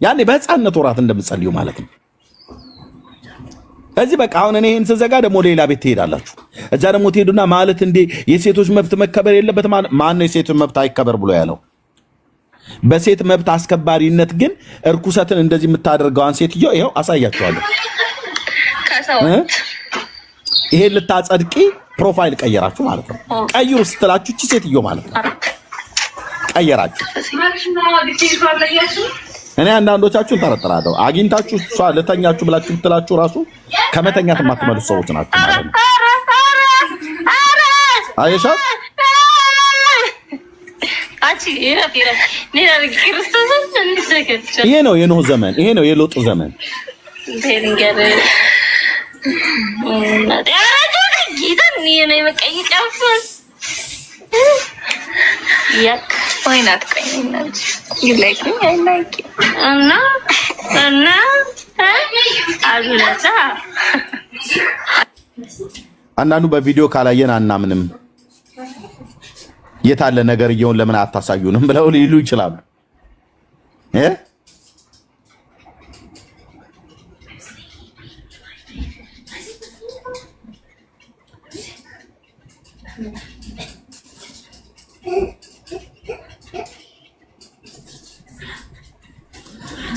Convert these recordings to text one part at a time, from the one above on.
ያኔ በህፃንነት ወራት እንደምትጸልዩ ማለት ነው። እዚህ በቃ አሁን እኔ ይህን ስዘጋ ደግሞ ሌላ ቤት ትሄዳላችሁ። እዛ ደግሞ ትሄዱና ማለት እንዴ የሴቶች መብት መከበር የለበትም። ማነው የሴቶች መብት አይከበር ብሎ ያለው? በሴት መብት አስከባሪነት ግን እርኩሰትን እንደዚህ የምታደርገዋን ሴትዮ ይኸው አሳያችኋለሁ። ይሄን ልታጸድቂ ፕሮፋይል ቀየራችሁ ማለት ነው። ቀይሩ ስትላችሁ እቺ ሴትዮ ማለት ነው ቀየራችሁ። እኔ አንዳንዶቻችሁን ጠረጥራለሁ። አግኝታችሁ እሷ ልተኛችሁ ብላችሁ ብትላችሁ ራሱ ከመተኛት የማትመልሱ ሰዎች ናችሁ ማለት ነው። አየሻት? ይሄ ነው የኖህ ዘመን፣ ይሄ ነው የሎጥ ዘመን። አንዳንዱ በቪዲዮ ካላየን አናምንም፣ የታለ ነገር እየውን ለምን አታሳዩንም ብለው ሊሉ ይችላሉ።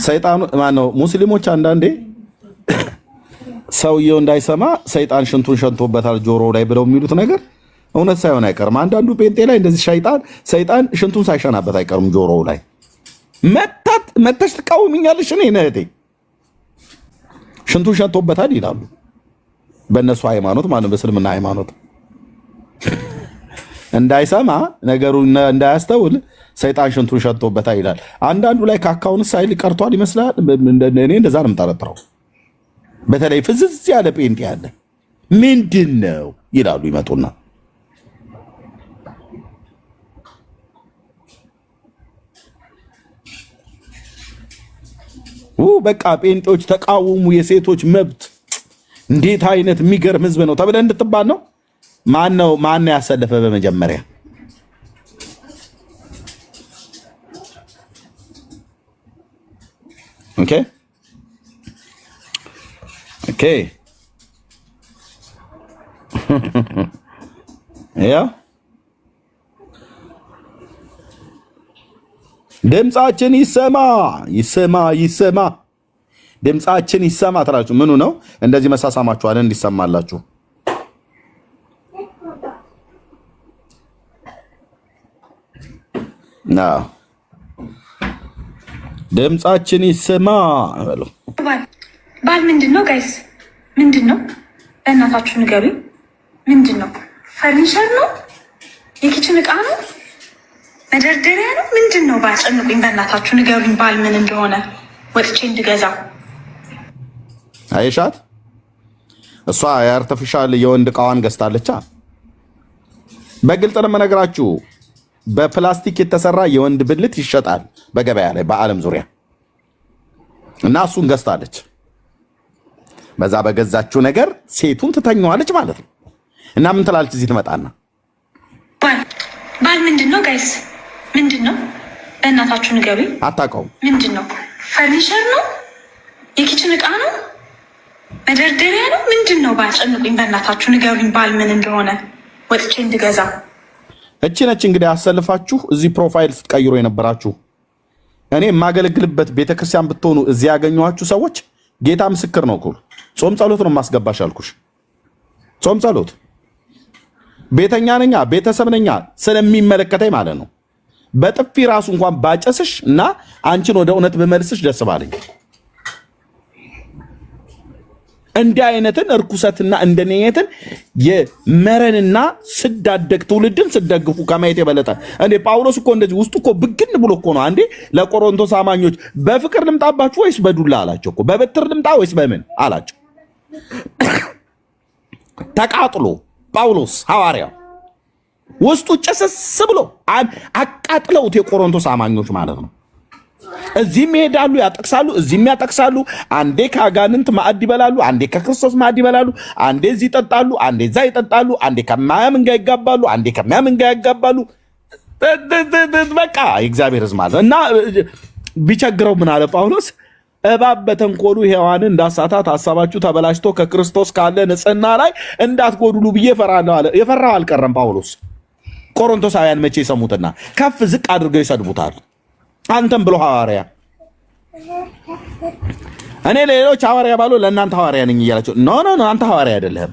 ሰይጣኑ ማነው? ሙስሊሞች አንዳንዴ ሰውየው እንዳይሰማ ሰይጣን ሽንቱን ሸንቶበታል ጆሮው ላይ ብለው የሚሉት ነገር እውነት ሳይሆን አይቀርም። አንዳንዱ ጴንጤ ላይ እንደዚህ ሰይጣን ሽንቱን ሳይሸናበት አይቀርም ጆሮው ላይ። መተሽ ትቃወሚኛለሽ? እኔ ነህቴ ሽንቱን ሸንቶበታል ይላሉ በእነሱ ሃይማኖት ማለት በእስልምና ሃይማኖት እንዳይሰማ ነገሩ እንዳያስተውል ሰይጣን ሽንቱን ሸንቶበታል ይላል። አንዳንዱ ላይ ካካውን ሳይል ቀርቷል ይመስላል። እኔ እንደዛ ነው የምጠረጥረው። በተለይ ፍዝዝ ያለ ጴንጤ ያለ ምንድን ነው ይላሉ ይመጡና በቃ ጴንጤዎች ተቃወሙ የሴቶች መብት። እንዴት አይነት የሚገርም ህዝብ ነው ተብለን እንድትባል ነው። ማን ያሰለፈ በመጀመሪያ? ኦኬ ያ ድምጻችን ይሰማ ድምጻችን ይሰማ ትላችሁ። ምኑ ነው እንደዚህ መሳሳማችኋል እንዲሰማላችሁ? ድምጻችን ይሰማ በሉ። ባል ምንድን ነው ጋይስ? ምንድን ነው? በእናታችሁ ንገሩኝ። ምንድን ነው? ፈርኒቸር ነው? የኪችን እቃ ነው? መደርደሪያ ነው? ምንድን ነው? ባጨንቁኝ፣ በእናታችሁ ንገሩኝ። ባል ምን እንደሆነ ወጥቼ እንድገዛው። አይሻት እሷ የአርቲፊሻል የወንድ እቃዋን ገዝታለቻ። በግልጽ ነው የምነግራችሁ። በፕላስቲክ የተሰራ የወንድ ብልት ይሸጣል በገበያ ላይ በዓለም ዙሪያ እና እሱን ገዝታለች። በዛ በገዛችው ነገር ሴቱን ትተኛዋለች ማለት ነው። እና ምን ትላለች? እዚህ ትመጣና ባል ምንድን ነው ጋይስ? ምንድን ነው? በእናታችሁ ንገሩኝ። አታውቀውም። ምንድን ነው? ፈርኒቸር ነው? የኪችን እቃ ነው? መደርደሪያ ነው? ምንድን ነው? ባጨንቁኝ፣ በእናታችሁ ንገሩኝ። ባል ምን እንደሆነ ወጥቼ እንድገዛው። እቺ ነች እንግዲህ አሰልፋችሁ እዚህ ፕሮፋይል ስትቀይሩ የነበራችሁ። እኔ የማገለግልበት ቤተክርስቲያን ብትሆኑ እዚህ ያገኘኋችሁ ሰዎች ጌታ ምስክር ነው። ጾም ጸሎት ነው ማስገባሽ አልኩሽ። ጾም ጸሎት ቤተኛ ነኛ ቤተሰብ ነኛ ስለሚመለከተኝ ማለት ነው። በጥፊ ራሱ እንኳን ባጨስሽ እና አንቺን ወደ እውነት በመልስሽ ደስ ባለኝ። እንዲህ አይነትን እርኩሰትና እንደነየትን የመረንና ስዳደግ ትውልድን ስደግፉ ከማየት የበለጠ እንዴ ጳውሎስ እኮ እንደዚህ ውስጡ እኮ ብግን ብሎ እኮ ነው። አንዴ ለቆሮንቶስ አማኞች በፍቅር ልምጣባችሁ ወይስ በዱላ አላቸው እኮ። በበትር ልምጣ ወይስ በምን አላቸው። ተቃጥሎ ጳውሎስ ሐዋርያው ውስጡ ጨሰስ ብሎ አቃጥለውት የቆሮንቶስ አማኞች ማለት ነው። እዚህም ይሄዳሉ ያጠቅሳሉ፣ እዚህም ያጠቅሳሉ። አንዴ ከአጋንንት ማዕድ ይበላሉ፣ አንዴ ከክርስቶስ ማዕድ ይበላሉ፣ አንዴ እዚህ ይጠጣሉ፣ አንዴ እዛ ይጠጣሉ፣ አንዴ ከማያምን ጋር ይጋባሉ፣ አንዴ ከማያምን ጋር ያጋባሉ። በቃ የእግዚአብሔር ሕዝብ ማለት እና ቢቸግረው ምን አለ ጳውሎስ? እባብ በተንኮሉ ሔዋንን እንዳሳታት ሐሳባችሁ ተበላሽቶ ከክርስቶስ ካለ ንጽሕና ላይ እንዳትጎድሉ ብዬ እፈራለሁ አለ። የፈራው አልቀረም ጳውሎስ። ቆሮንቶሳውያን መቼ ይሰሙትና ከፍ ዝቅ አድርገው ይሰድቡታል። አንተም ብሎ ሐዋርያ እኔ ለሌሎች ሐዋርያ ባሉ ለእናንተ ሐዋርያ ነኝ እያላቸው ኖ አንተ ሐዋርያ አይደለህም።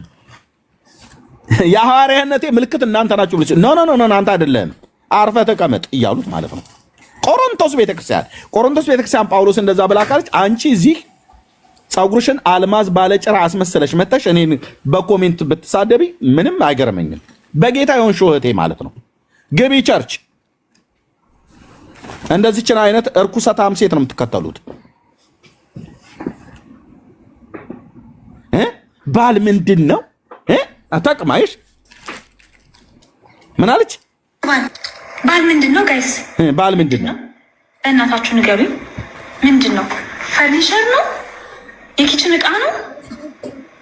የሐዋርያነቴ ምልክት እናንተ ናችሁ ብለሽ ኖ አንተ አይደለህም፣ አርፈህ ተቀመጥ እያሉት ማለት ነው። ቆሮንቶስ ቤተክርስቲያን ጳውሎስ እንደዛ ብላ ካለች አንቺ እዚህ ፀጉርሽን አልማዝ ባለጭራ አስመሰለሽ መተሽ እኔን በኮሜንት ብትሳደቢ ምንም አይገርመኝም። በጌታ የሆንሽ እህቴ ማለት ነው። ግቢ ቸርች። እንደዚችን አይነት እርኩሰታም ሴት ነው የምትከተሉት። ባል ምንድን ነው አታቅማይሽ? ምን አለች? ባል ምንድን ነው ጋይስ? ባል ምንድን ነው? እናታችሁ ንገቢ። ምንድን ነው? ፈርኒቸር ነው? የኪችን እቃ ነው?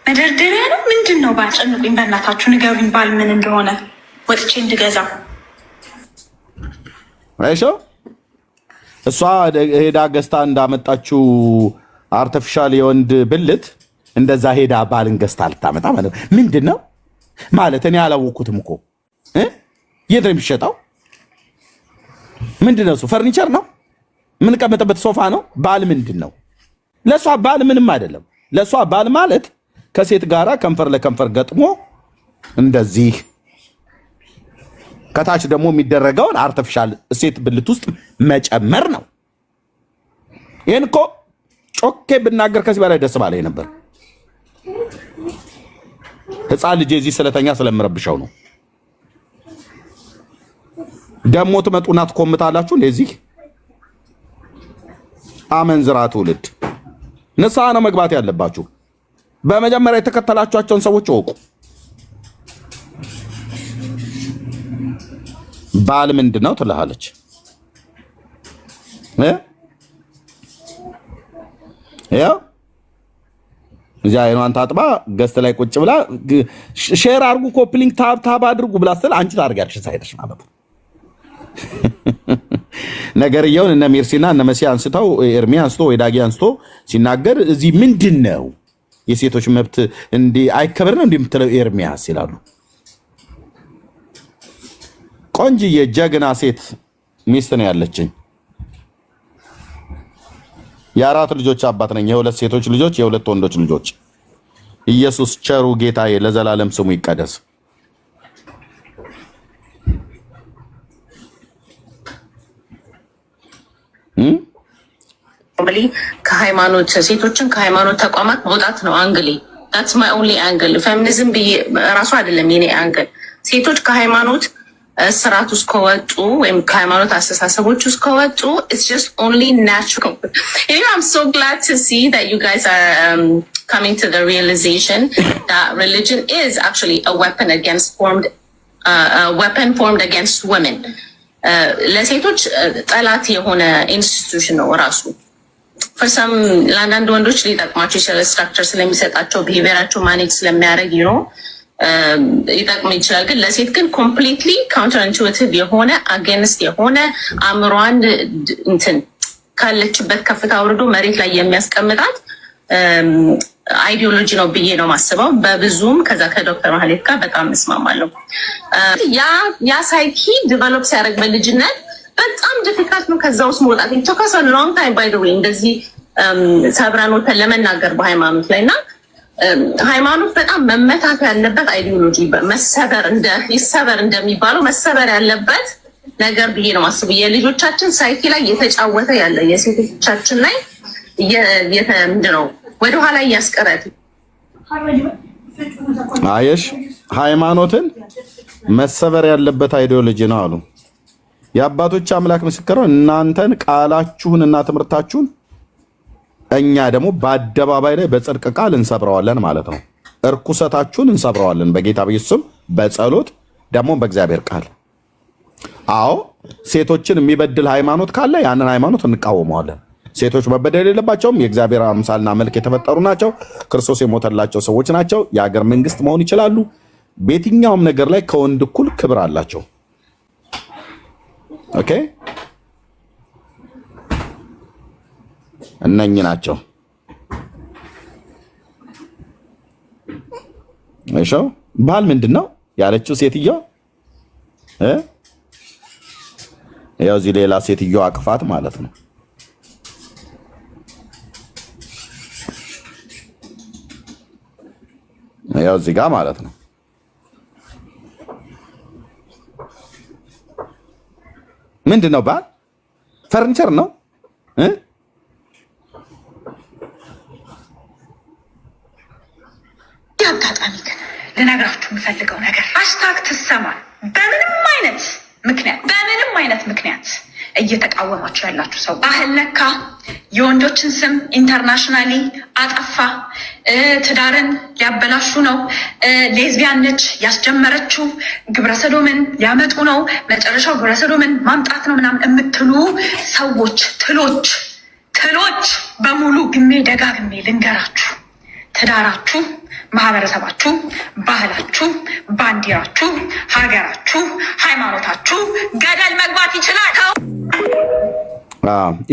መደርደሪያ ነው? ምንድን ነው? ባል ጨንቁኝ፣ በእናታችሁ ንገሩኝ ባል ምን እንደሆነ ወጥቼ እንድገዛ። አይሾ እሷ ሄዳ ገዝታ እንዳመጣችው አርቲፊሻል የወንድ ብልት እንደዛ ሄዳ ባልን ገዝታ ልታመጣ ማለት ምንድን ነው ማለት? እኔ አላወኩትም እኮ የት ነው የሚሸጠው? ምንድን ነው እሱ? ፈርኒቸር ነው? የምንቀመጥበት ሶፋ ነው? ባል ምንድን ነው? ለእሷ ባል ምንም አይደለም። ለእሷ ባል ማለት ከሴት ጋራ ከንፈር ለከንፈር ገጥሞ እንደዚህ ከታች ደግሞ የሚደረገውን አርቲፊሻል ሴት ብልት ውስጥ መጨመር ነው። ይህን እኮ ጮኬ ብናገር ከዚህ በላይ ደስ ባላይ ነበር። ህፃን ልጄ እዚህ ስለተኛ ስለምረብሸው ነው። ደሞ ትመጡና ትኮምታላችሁ። እንደዚህ አመንዝራ ትውልድ። ንስሐ ነው መግባት ያለባችሁ። በመጀመሪያ የተከተላችኋቸውን ሰዎች እወቁ። ባል ምንድን ነው ትልሃለች። ያው እዚያ አይኗን ታጥባ ገስት ላይ ቁጭ ብላ ሼር አድርጉ፣ ኮፕሊንግ ታብ አድርጉ ብላ ስትል አንቺ ታደርጊያለሽ ሳይደርሽ ማለት ነው። ነገርየውን እነ ሜርሲና እነ መሲ አንስተው ኤርሚ አንስቶ ወይ ዳጊ አንስቶ ሲናገር እዚህ ምንድን ነው የሴቶች መብት እንዲ አይከበር ነው እንደምትለው ኤርሚያስ ይላሉ። ቆንጅዬ ጀግና ሴት ሚስት ነው ያለችኝ። የአራት ልጆች አባት ነኝ። የሁለት ሴቶች ልጆች፣ የሁለት ወንዶች ልጆች። ኢየሱስ ቸሩ ጌታዬ ለዘላለም ስሙ ይቀደስ። ከሃይማኖት ሴቶችን ከሃይማኖት ተቋማት መውጣት ነው አንግሌ። that's my only angle ፌሚኒዝም ራሱ አይደለም የኔ አንግል። ሴቶች ከሃይማኖት ስርዓት ውስጥ ከወጡ ወይም ከሃይማኖት አስተሳሰቦች ውስጥ ከወጡ it's just only natural. Anyway, I'm so glad to see that you guys are coming to the realization that religion is actually a weapon formed against women. ለሴቶች ጠላት የሆነ ኢንስቲትዩሽን ነው ራሱ። ፈርሳም ለአንዳንድ ወንዶች ሊጠቅማቸው ይችላል፣ ስትራክቸር ስለሚሰጣቸው ቢሄቪየራቸው ማኔጅ ስለሚያደርግ ይጠቅም ይችላል። ግን ለሴት ግን ኮምፕሊትሊ ካውንተር ኢንቱዊቲቭ የሆነ አጌንስት የሆነ አእምሯን እንትን ካለችበት ከፍታ አውርዶ መሬት ላይ የሚያስቀምጣት አይዲዮሎጂ ነው ብዬ ነው ማስበው። በብዙም ከዛ ከዶክተር ማህሌት ጋር በጣም እስማማለሁ። ያ ሳይኪ ዲቨሎፕ ሲያደርግ በልጅነት በጣም ዲፊካልት ነው ከዛ ውስጥ መውጣት። ቶካስ ሎንግ ታይም ባይ ዘ ዌይ እንደዚህ ሰብረን ወተን ለመናገር በሃይማኖት ላይ እና ሃይማኖት በጣም መመታት ያለበት አይዲዮሎጂ ይሰበር እንደሚባለው መሰበር ያለበት ነገር ብዬ ነው ማስበው። የልጆቻችን ሳይኪ ላይ እየተጫወተ ያለ የሴቶቻችን ላይ ምንድነው ወደኋላ እያስቀረት አየሽ፣ ሃይማኖትን መሰበር ያለበት አይዲዮሎጂ ነው አሉ የአባቶች አምላክ ምስክር ነው። እናንተን ቃላችሁን እና ትምህርታችሁን እኛ ደግሞ በአደባባይ ላይ በጽድቅ ቃል እንሰብረዋለን ማለት ነው። እርኩሰታችሁን እንሰብረዋለን በጌታ በኢየሱስ ስም፣ በጸሎት ደግሞ በእግዚአብሔር ቃል። አዎ ሴቶችን የሚበድል ሃይማኖት ካለ ያንን ሃይማኖት እንቃወመዋለን። ሴቶች መበደል የለባቸውም። የእግዚአብሔር አምሳልና መልክ የተፈጠሩ ናቸው። ክርስቶስ የሞተላቸው ሰዎች ናቸው። የሀገር መንግስት መሆን ይችላሉ። በየትኛውም ነገር ላይ ከወንድ እኩል ክብር አላቸው። ኦኬ እነኚህ ናቸው። እሺ ባል ምንድነው ያለችው ሴትዮ? ያው እዚህ ሌላ ሴትዮ አቅፋት ማለት ነው። ያው እዚህ ጋር ማለት ነው። ምንድነው ባል? ፈርኒቸር ነው። አጋጣሚ ግን ልነግራችሁ የምፈልገው ነገር ሃሽታግ ትሰማ በምንም አይነት ምክንያት እየተቃወማችሁ ያላችሁ ሰው ባህል ነካ፣ የወንዶችን ስም ኢንተርናሽናሊ አጠፋ፣ ትዳርን ሊያበላሹ ነው፣ ሌዝቢያን ነች ያስጀመረችው፣ ግብረሰዶምን ሊያመጡ ነው፣ መጨረሻው ግብረሰዶምን ማምጣት ነው ምናምን የምትሉ ሰዎች ትሎች በሙሉ ግሜ ደጋግሜ ልንገራችሁ፣ ትዳራችሁ፣ ማህበረሰባችሁ፣ ባህላችሁ፣ ባንዲራችሁ፣ ሀገራችሁ፣ ሃይማኖታችሁ ገደል መግባት ይችላል።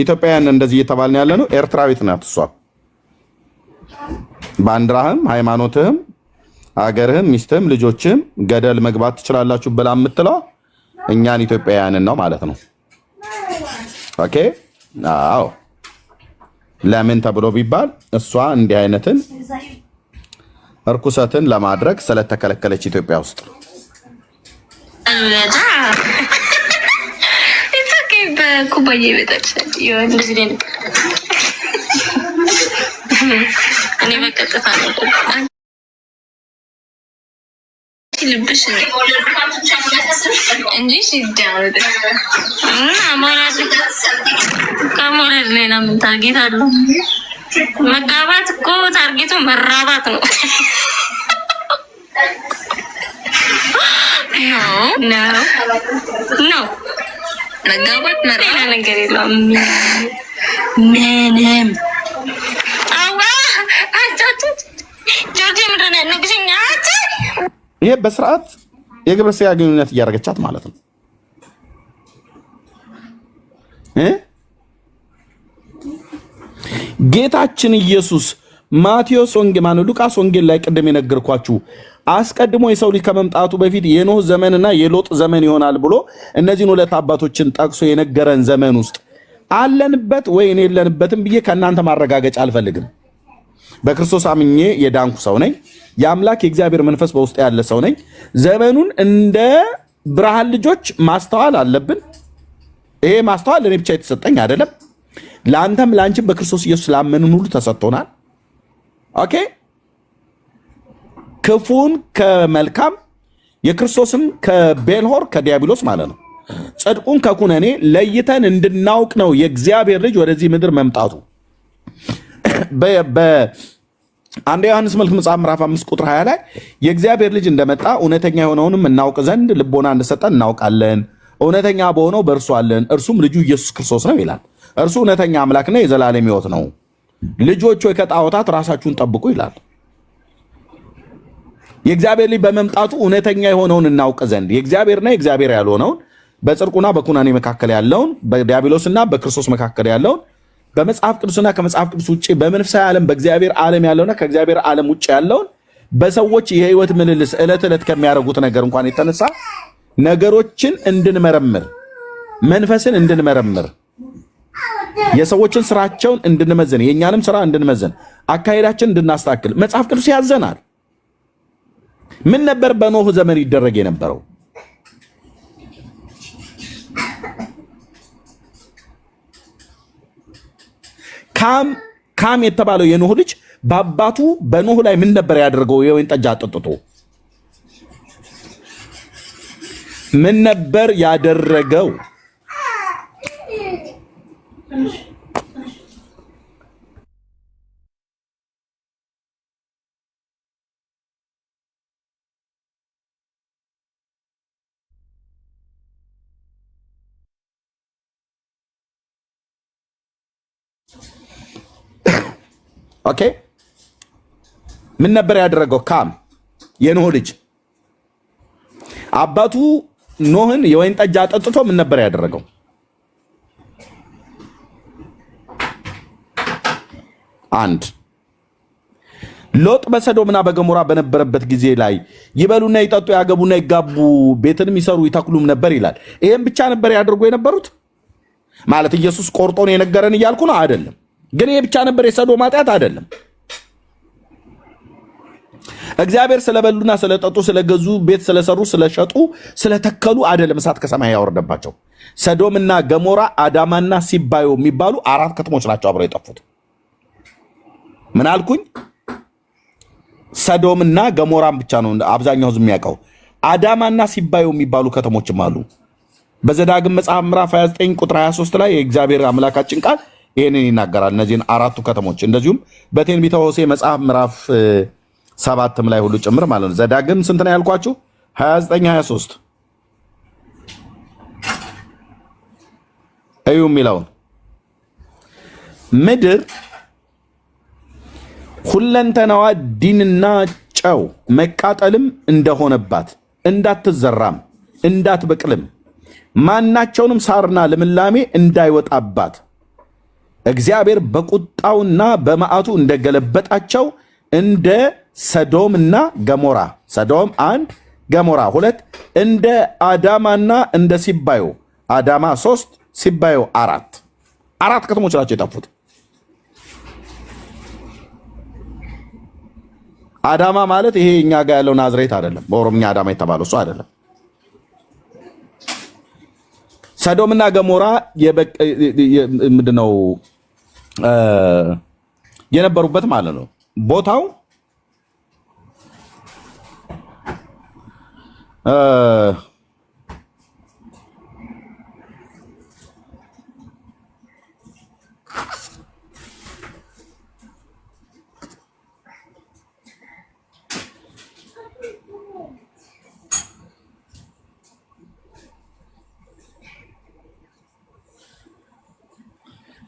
ኢትዮጵያውያን እንደዚህ እየተባልን ያለ ነው። ኤርትራዊት ናት እሷ። ባንዲራህም፣ ሃይማኖትህም፣ ሀገርህም፣ ሚስትህም፣ ልጆችህም ገደል መግባት ትችላላችሁ ብላ የምትለው እኛን ኢትዮጵያውያንን ነው ማለት ነው። ኦኬ። አዎ ለምን ተብሎ ቢባል እሷ እንዲህ አይነትን እርኩሰትን ለማድረግ ስለተከለከለች ኢትዮጵያ ውስጥ በኩባያ ቤታች እንደዚህ ላይ እኔ በቀጥታ ልብሽ እንጂ ሲዳወደ ከሞራል ሌላ ምን ታርጌት አለው? መጋባት እኮ ታርጌቱ መራባት ነው። ኖ መጋባት ሌላ ነገር የለውም። ምንም ጆርጂ ምንድን ነው ግሽኛ ይሄ በስርዓት የግብረ ስጋ ግንኙነት እያደረገቻት ማለት ነው። ጌታችን ኢየሱስ ማቴዎስ ወንጌል ሉቃስ ወንጌል ላይ ቅድም የነገርኳችሁ አስቀድሞ የሰው ልጅ ከመምጣቱ በፊት የኖህ ዘመንና የሎጥ ዘመን ይሆናል ብሎ እነዚህን ሁለት አባቶችን ጠቅሶ የነገረን ዘመን ውስጥ አለንበት ወይ እኔ የለንበትም ብዬ ከእናንተ ማረጋገጫ አልፈልግም። በክርስቶስ አምኜ የዳንኩ ሰው ነኝ። የአምላክ የእግዚአብሔር መንፈስ በውስጥ ያለ ሰው ነኝ። ዘመኑን እንደ ብርሃን ልጆች ማስተዋል አለብን። ይሄ ማስተዋል ለእኔ ብቻ የተሰጠኝ አይደለም። ለአንተም ለአንቺም በክርስቶስ ኢየሱስ ላመንን ሁሉ ተሰጥቶናል። ኦኬ። ክፉን ከመልካም የክርስቶስን ከቤልሆር ከዲያብሎስ ማለት ነው ጽድቁን ከኩነኔ ለይተን እንድናውቅ ነው የእግዚአብሔር ልጅ ወደዚህ ምድር መምጣቱ። በአንድ ዮሐንስ መልእክት መጽሐፍ ምዕራፍ 5 ቁጥር 20 ላይ የእግዚአብሔር ልጅ እንደመጣ እውነተኛ የሆነውንም እናውቅ ዘንድ ልቦና እንደሰጠን እናውቃለን። እውነተኛ በሆነው በእርሱ አለን፣ እርሱም ልጁ ኢየሱስ ክርስቶስ ነው ይላል። እርሱ እውነተኛ አምላክና የዘላለም ሕይወት ነው። ልጆች ሆይ ከጣዖታት ራሳችሁን ጠብቁ ይላል። የእግዚአብሔር ልጅ በመምጣቱ እውነተኛ የሆነውን እናውቅ ዘንድ የእግዚአብሔርና የእግዚአብሔር ያልሆነውን በጽድቁና በኩናኔ መካከል ያለውን በዲያብሎስና በክርስቶስ መካከል ያለውን በመጽሐፍ ቅዱስና ከመጽሐፍ ቅዱስ ውጭ በመንፈሳዊ ዓለም በእግዚአብሔር ዓለም ያለውና ከእግዚአብሔር ዓለም ውጭ ያለውን በሰዎች የህይወት ምልልስ ዕለት ዕለት ከሚያደርጉት ነገር እንኳን የተነሳ ነገሮችን እንድንመረምር መንፈስን እንድንመረምር የሰዎችን ስራቸውን እንድንመዘን የእኛንም ስራ እንድንመዘን አካሄዳችን እንድናስተካክል መጽሐፍ ቅዱስ ያዘናል። ምን ነበር በኖህ ዘመን ይደረግ የነበረው? ካም የተባለው የኖህ ልጅ በአባቱ በኖህ ላይ ምን ነበር ያደርገው? የወይን ጠጅ አጠጥቶ ምን ነበር ያደረገው? ኦኬ ምን ነበር ያደረገው? ካም የኖህ ልጅ አባቱ ኖህን የወይን ጠጅ አጠጥቶ ምን ነበር ያደረገው? አንድ ሎጥ በሰዶምና በገሞራ በነበረበት ጊዜ ላይ ይበሉና ይጠጡ ያገቡና ይጋቡ ቤትንም ይሰሩ ይተክሉም ነበር ይላል። ይሄን ብቻ ነበር ያደርጉ የነበሩት ማለት ኢየሱስ ቆርጦ ነው የነገረን እያልኩ ነው አይደለም። ግን ይሄ ብቻ ነበር የሰዶም ኃጢአት አይደለም። እግዚአብሔር ስለበሉና ስለጠጡ ስለገዙ ቤት ስለሰሩ ስለሸጡ ስለተከሉ አይደለም እሳት ከሰማይ ያወረደባቸው። ሰዶምና ገሞራ አዳማና ሲባዮ የሚባሉ 4 ከተሞች ናቸው አብረው የጠፉት። ምን አልኩኝ? ሰዶምና ገሞራን ብቻ ነው አብዛኛው ህዝብ የሚያውቀው። አዳማና ሲባዮ የሚባሉ ከተሞችም አሉ። በዘዳግም መጽሐፍ ምዕራፍ 29 ቁጥር 23 ላይ የእግዚአብሔር አምላካችን ቃል ይህንን ይናገራል። እነዚህን 4ቱ ከተሞች እንደዚሁም በትንቢተ ሆሴዕ መጽሐፍ ምዕራፍ 7 ላይ ሁሉ ጭምር ማለት ነው። ዘዳግም ስንት ነው ያልኳችሁ? 29 23 እዩ የሚለውን ምድር ሁለንተናዋ ዲንና ጨው መቃጠልም እንደሆነባት እንዳትዘራም እንዳትበቅልም ማናቸውንም ሳርና ልምላሜ እንዳይወጣባት እግዚአብሔር በቁጣውና በመዓቱ እንደገለበጣቸው እንደ ሰዶምና ገሞራ ሰዶም 1 ገሞራ 2 እንደ አዳማና እንደ ሲባዮ አዳማ 3 ሲባዮ 4 ከተሞች ናቸው የጠፉት። አዳማ ማለት ይሄ እኛ ጋር ያለው ናዝሬት አይደለም። በኦሮምኛ አዳማ የተባለው እሱ አይደለም። ሰዶምና ገሞራ ምንድነው የነበሩበት ማለት ነው። ቦታው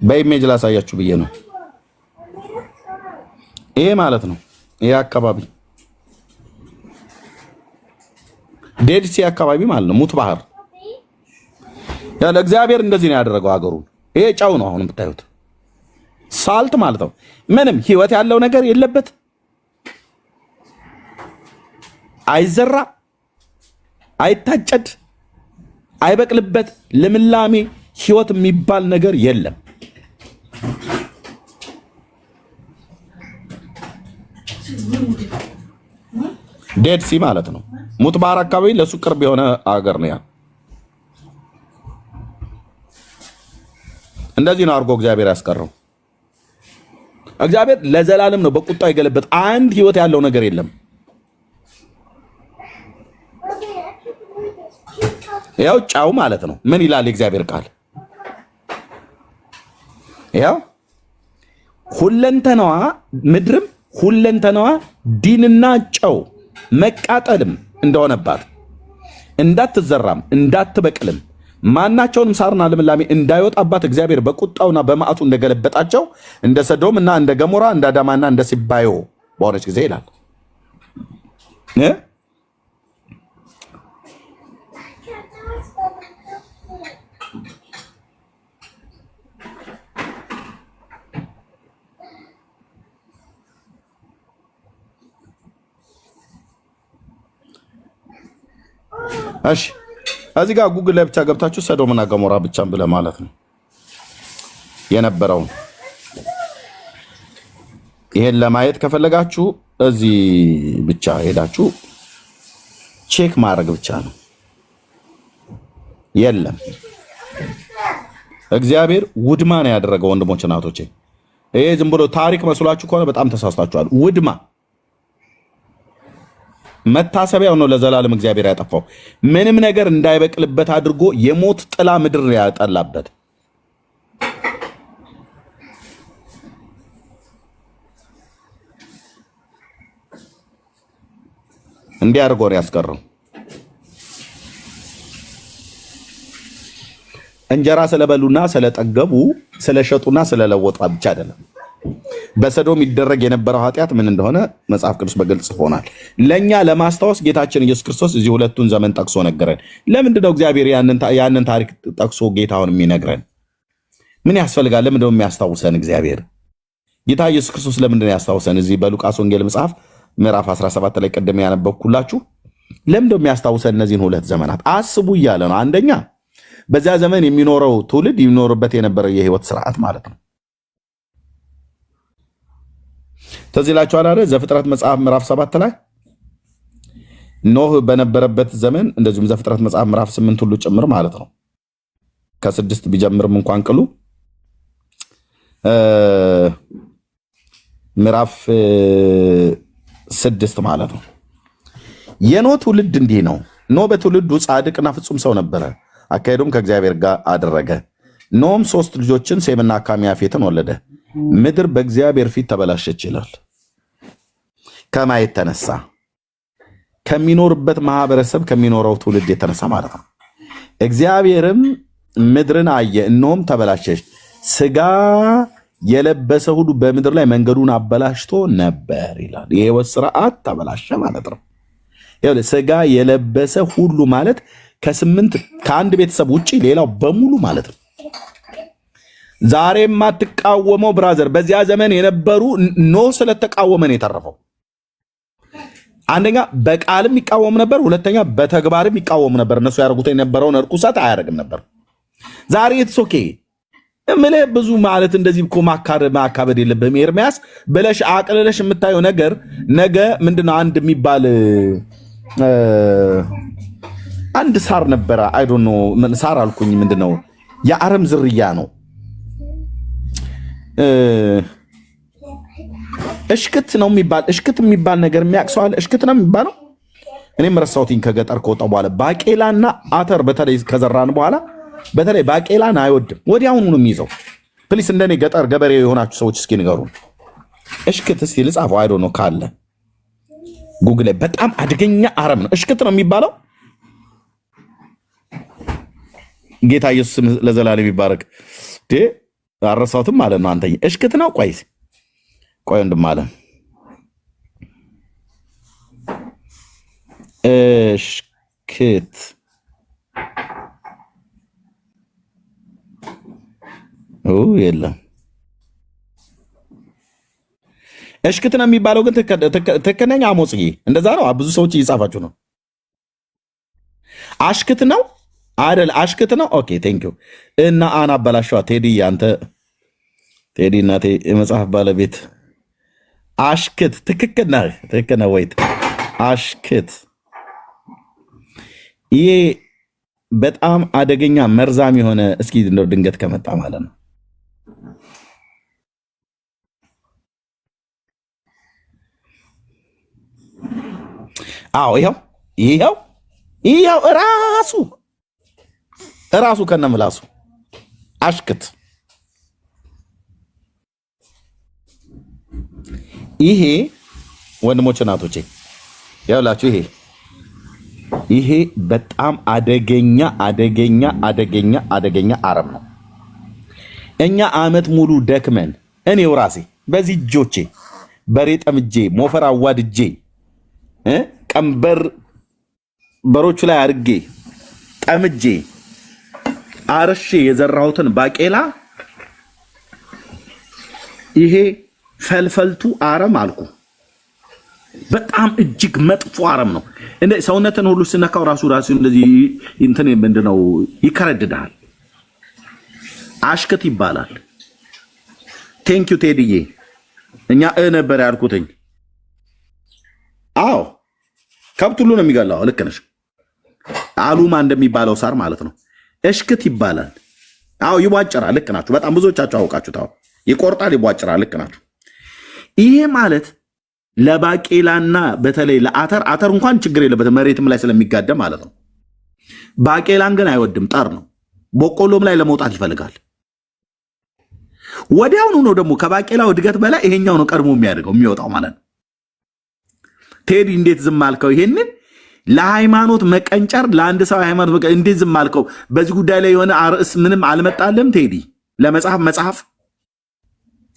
በኢሜጅ ላሳያችሁ ብዬ ነው። ይሄ ማለት ነው ይሄ አካባቢ ዴድ ሲ አካባቢ ማለት ነው። ሙት ባህር ያለ እግዚአብሔር እንደዚህ ነው ያደረገው ሀገሩን። ይሄ ጫው ነው አሁን የምታዩት ሳልት ማለት ነው። ምንም ህይወት ያለው ነገር የለበት፣ አይዘራ፣ አይታጨድ፣ አይበቅልበት፣ ልምላሜ ህይወት የሚባል ነገር የለም። ዴድ ሲ ማለት ነው። ሙት ባህር አካባቢ ለሱ ቅርብ የሆነ አገር ነው ያ። እንደዚህ ነው አድርጎ እግዚአብሔር ያስቀረው። እግዚአብሔር ለዘላለም ነው በቁጣው የገለበጥ። አንድ ህይወት ያለው ነገር የለም። ያው ጫው ማለት ነው። ምን ይላል የእግዚአብሔር ቃል? ያው ሁለንተናዋ ምድርም ሁለንተናዋ ዲንና ጨው መቃጠልም እንደሆነባት እንዳትዘራም እንዳትበቅልም ማናቸውንም ሳርና ልምላሜ እንዳይወጣባት እግዚአብሔር በቁጣውና በመዓቱ እንደገለበጣቸው እንደ ሰዶም እና እንደ ገሞራ እንደ አዳማና እንደ ሲባዮ በሆነች ጊዜ ይላል። እሺ እዚህ ጋር ጉግል ላይ ብቻ ገብታችሁ ሰዶምና ገሞራ ብቻ ብለህ ማለት ነው የነበረውን። ይሄን ለማየት ከፈለጋችሁ እዚህ ብቻ ሄዳችሁ ቼክ ማድረግ ብቻ ነው። የለም እግዚአብሔር ውድማ ነው ያደረገው። ወንድሞች እናቶቼ፣ ይሄ ዝም ብሎ ታሪክ መስሏችሁ ከሆነ በጣም ተሳስታችኋል። ውድማ መታሰቢያው ነው ለዘላለም እግዚአብሔር ያጠፋው። ምንም ነገር እንዳይበቅልበት አድርጎ የሞት ጥላ ምድር ያጠላበት። እንዲህ አድርጎ ነው ያስቀረው። እንጀራ ስለበሉና ስለጠገቡ ስለሸጡና ስለለወጡ ብቻ አይደለም። በሰዶም ይደረግ የነበረው ኃጢአት ምን እንደሆነ መጽሐፍ ቅዱስ በግልጽ ሆናል። ለኛ ለማስታወስ ጌታችን ኢየሱስ ክርስቶስ እዚህ ሁለቱን ዘመን ጠቅሶ ነገረን። ለምንድነው እግዚአብሔር ያንን ታሪክ ጠቅሶ ጌታውን የሚነግረን? ምን ያስፈልጋል? ለምንድነው የሚያስታውሰን እግዚአብሔር? ጌታ ኢየሱስ ክርስቶስ ለምንድን ነው ያስታውሰን? እዚህ በሉቃስ ወንጌል መጽሐፍ ምዕራፍ 17 ላይ ቀደም ያነበብኩላችሁ ለምንድን ነው የሚያስታውሰን? እነዚህን ሁለት ዘመናት አስቡ እያለ ነው። አንደኛ በዚያ ዘመን የሚኖረው ትውልድ የሚኖርበት የነበረው የህይወት ስርዓት ማለት ነው። ትዝ ይላችኋል አይደል? ዘፍጥረት መጽሐፍ ምዕራፍ 7 ላይ ኖህ በነበረበት ዘመን እንደዚሁም ዘፍጥረት መጽሐፍ ምዕራፍ 8 ሁሉ ጭምር ማለት ነው። ከ6 ቢጀምርም እንኳን ቅሉ ምዕራፍ 6 ማለት ነው። የኖህ ትውልድ እንዲህ ነው። ኖህ በትውልዱ ጻድቅና ፍጹም ሰው ነበረ፣ አካሄዱም ከእግዚአብሔር ጋር አደረገ። ኖህም 3 ልጆችን ሴምና ካም ያፌትን ወለደ። ምድር በእግዚአብሔር ፊት ተበላሸች ይላል። ከማየት ተነሳ ከሚኖርበት ማህበረሰብ ከሚኖረው ትውልድ የተነሳ ማለት ነው። እግዚአብሔርም ምድርን አየ፣ እነሆም ተበላሸች፣ ስጋ የለበሰ ሁሉ በምድር ላይ መንገዱን አበላሽቶ ነበር ይላል። የህይወት ስርዓት ተበላሸ ማለት ነው። ስጋ የለበሰ ሁሉ ማለት ከአንድ ቤተሰብ ውጭ ሌላው በሙሉ ማለት ነው። ዛሬ የማትቃወመው ብራዘር፣ በዚያ ዘመን የነበሩ ኖህ ስለተቃወመን የተረፈው አንደኛ በቃልም ይቃወም ነበር፣ ሁለተኛ በተግባርም ይቃወም ነበር። እነሱ ያደርጉት የነበረውን እርኩሰት አያደርግም ነበር። ዛሬ ኦኬ ምልህ ብዙ ማለት እንደዚህ እኮ ማካበድ የለብህም ኤርሚያስ ብለሽ አቅልለሽ የምታየው ነገር ነገ ምንድነው? አንድ የሚባል አንድ ሳር ነበረ። አይ ዶንት ኖ ሳር አልኩኝ። ምንድነው? የአረም ዝርያ ነው። እሽክት ነው የሚባል እሽክት የሚባል ነገር የሚያቅሰዋል። እሽክት ነው የሚባለው። እኔም ረሳሁትኝ ከገጠር ከወጣሁ በኋላ። ባቄላና አተር በተለይ ከዘራን በኋላ በተለይ ባቄላን አይወድም፣ ወዲያውኑ ነው የሚይዘው። ፕሊስ እንደኔ ገጠር ገበሬ የሆናችሁ ሰዎች እስኪ ንገሩ። እሽክት እስቲ ልጻፈው። አይ ዶንት ኖ ካለ ጉግል ላይ በጣም አደገኛ አረም ነው። እሽክት ነው የሚባለው። ጌታ ኢየሱስ ለዘላለም ይባረክ። አረሳሁትም ማለት ነው። አንተ እሽክት ነው። ቆይ ወንድም አለ እሽክት የለም። እሽክት ነው የሚባለው ግን ትክክለኛ አሞጽዬ እንደዛ ነው። ብዙ ሰዎች እየጻፋችሁ ነው። አሽክት ነው አይደል? አሽክት ነው። ኦኬ ቴንክ ዩ። እና አና አበላሸዋ ቴዲ፣ አንተ ቴዲ እናቴ የመጽሐፍ ባለቤት አሽክት ትክክል ነህ። ወይት አሽክት ይሄ በጣም አደገኛ መርዛም የሆነ እስኪ እንደው ድንገት ከመጣ ማለት ነው። አዎ ይኸው ራሱ ከነምላሱ አሽክት። ይሄ ወንድሞች እናቶቼ ያውላችሁ ይሄ በጣም አደገኛ አረም ነው። እኛ አመት ሙሉ ደክመን እኔው ራሴ በዚህ እጆቼ በሬ ጠምጄ ሞፈር አዋድጄ ቀንበር በሮቹ ላይ አድርጌ ጠምጄ አርሼ የዘራሁትን ባቄላ ይሄ ፈልፈልቱ አረም አልኩ። በጣም እጅግ መጥፎ አረም ነው። እንደ ሰውነትን ሁሉ ስነካው ራሱ እንደዚህ እንትን ምንድነው ይከረድዳል። አሽክት ይባላል። ቴንክ ዩ ቴዲዬ። እኛ ነበር ያልኩትኝ። አዎ ከብት ሁሉ ነው የሚገላው። ልክ ነሽ። አሉማ እንደሚባለው ሳር ማለት ነው። እሽክት ይባላል። አዎ ይቧጭራል። ልክ ናችሁ። በጣም ብዙዎቻችሁ አውቃችሁታው። ይቆርጣል፣ ይቧጭራል። ልክ ናችሁ። ይሄ ማለት ለባቄላና በተለይ ለአተር እንኳን ችግር የለበትም መሬትም ላይ ስለሚጋደም ማለት ነው። ባቄላን ግን አይወድም፣ ጠር ነው። በቆሎም ላይ ለመውጣት ይፈልጋል። ወዲያውኑ ነው ደግሞ ከባቄላው እድገት በላይ ይሄኛው ነው ቀድሞ የሚወጣው ማለት ነው። ቴዲ እንዴት ዝም አልከው? ይሄንን ለሃይማኖት መቀንጨር ለአንድ ሰው ሃይማኖት እንዴት ዝም አልከው? በዚህ ጉዳይ ላይ የሆነ አርዕስ ምንም አልመጣለም ቴዲ? ለመጽሐፍ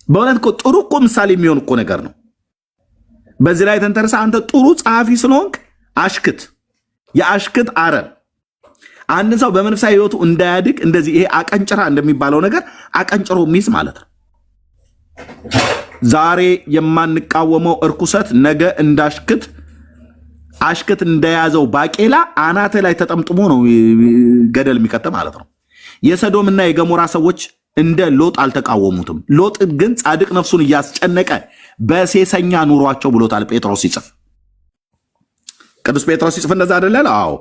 በእውነት እኮ ጥሩ እኮ ምሳሌ የሚሆን እኮ ነገር ነው። በዚህ ላይ ተንተርሳ አንተ ጥሩ ጸሐፊ ስለሆንክ አሽክት፣ የአሽክት አረም አንድን ሰው በመንፈሳዊ ህይወቱ እንዳያድግ እንደዚህ ይሄ አቀንጭራ እንደሚባለው ነገር አቀንጭሮ ሚስ ማለት ነው። ዛሬ የማንቃወመው እርኩሰት ነገ አሽክት እንደያዘው ባቄላ አናተ ላይ ተጠምጥሞ ነው ገደል የሚከተ ማለት ነው። የሰዶምና የገሞራ ሰዎች እንደ ሎጥ አልተቃወሙትም። ሎጥ ግን ጻድቅ ነፍሱን እያስጨነቀ በሴሰኛ ኑሯቸው ብሎታል ጴጥሮስ ሲጽፍ። ቅዱስ ጴጥሮስ ሲጽፍ እንደዛ አይደለ? አዎ።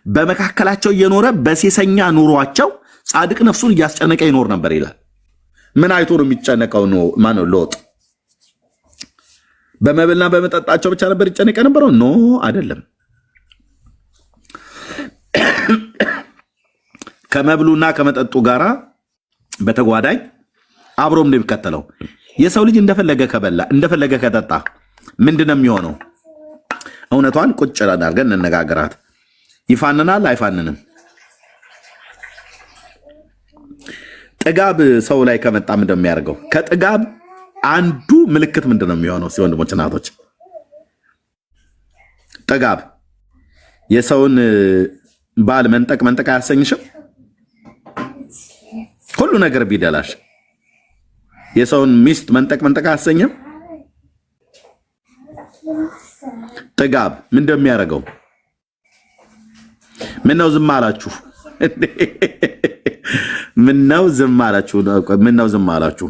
በመካከላቸው እየኖረ በሴሰኛ ኑሯቸው ጻድቅ ነፍሱን እያስጨነቀ ይኖር ነበር ይላል። ምን አይቶ ነው የሚጨነቀው? ማነው? ሎጥ በመብልና በመጠጣቸው ብቻ ነበር ይጨነቀ ነበረው? ኖ አይደለም። ከመብሉና ከመጠጡ ጋራ በተጓዳኝ አብሮም ነው የሚከተለው። የሰው ልጅ እንደፈለገ ከበላ እንደፈለገ ከጠጣ ምንድነው የሚሆነው? እውነቷን ቁጭ አድርገን እንነጋገራት። ይፋንናል አይፋንንም? ጥጋብ ሰው ላይ ከመጣ ምንድነው የሚያደርገው? ከጥጋብ አንዱ ምልክት ምንድነው የሚሆነው? ወንድሞች እናቶች፣ ጥጋብ የሰውን ባል መንጠቅ አያሰኝሽም? ሁሉ ነገር ቢደላሽ የሰውን ሚስት መንጠቅ አያሰኝም? ጥጋብ ምን እንደሚያደርገው? ምነው ዝም አላችሁ? ምነው ዝም አላችሁ?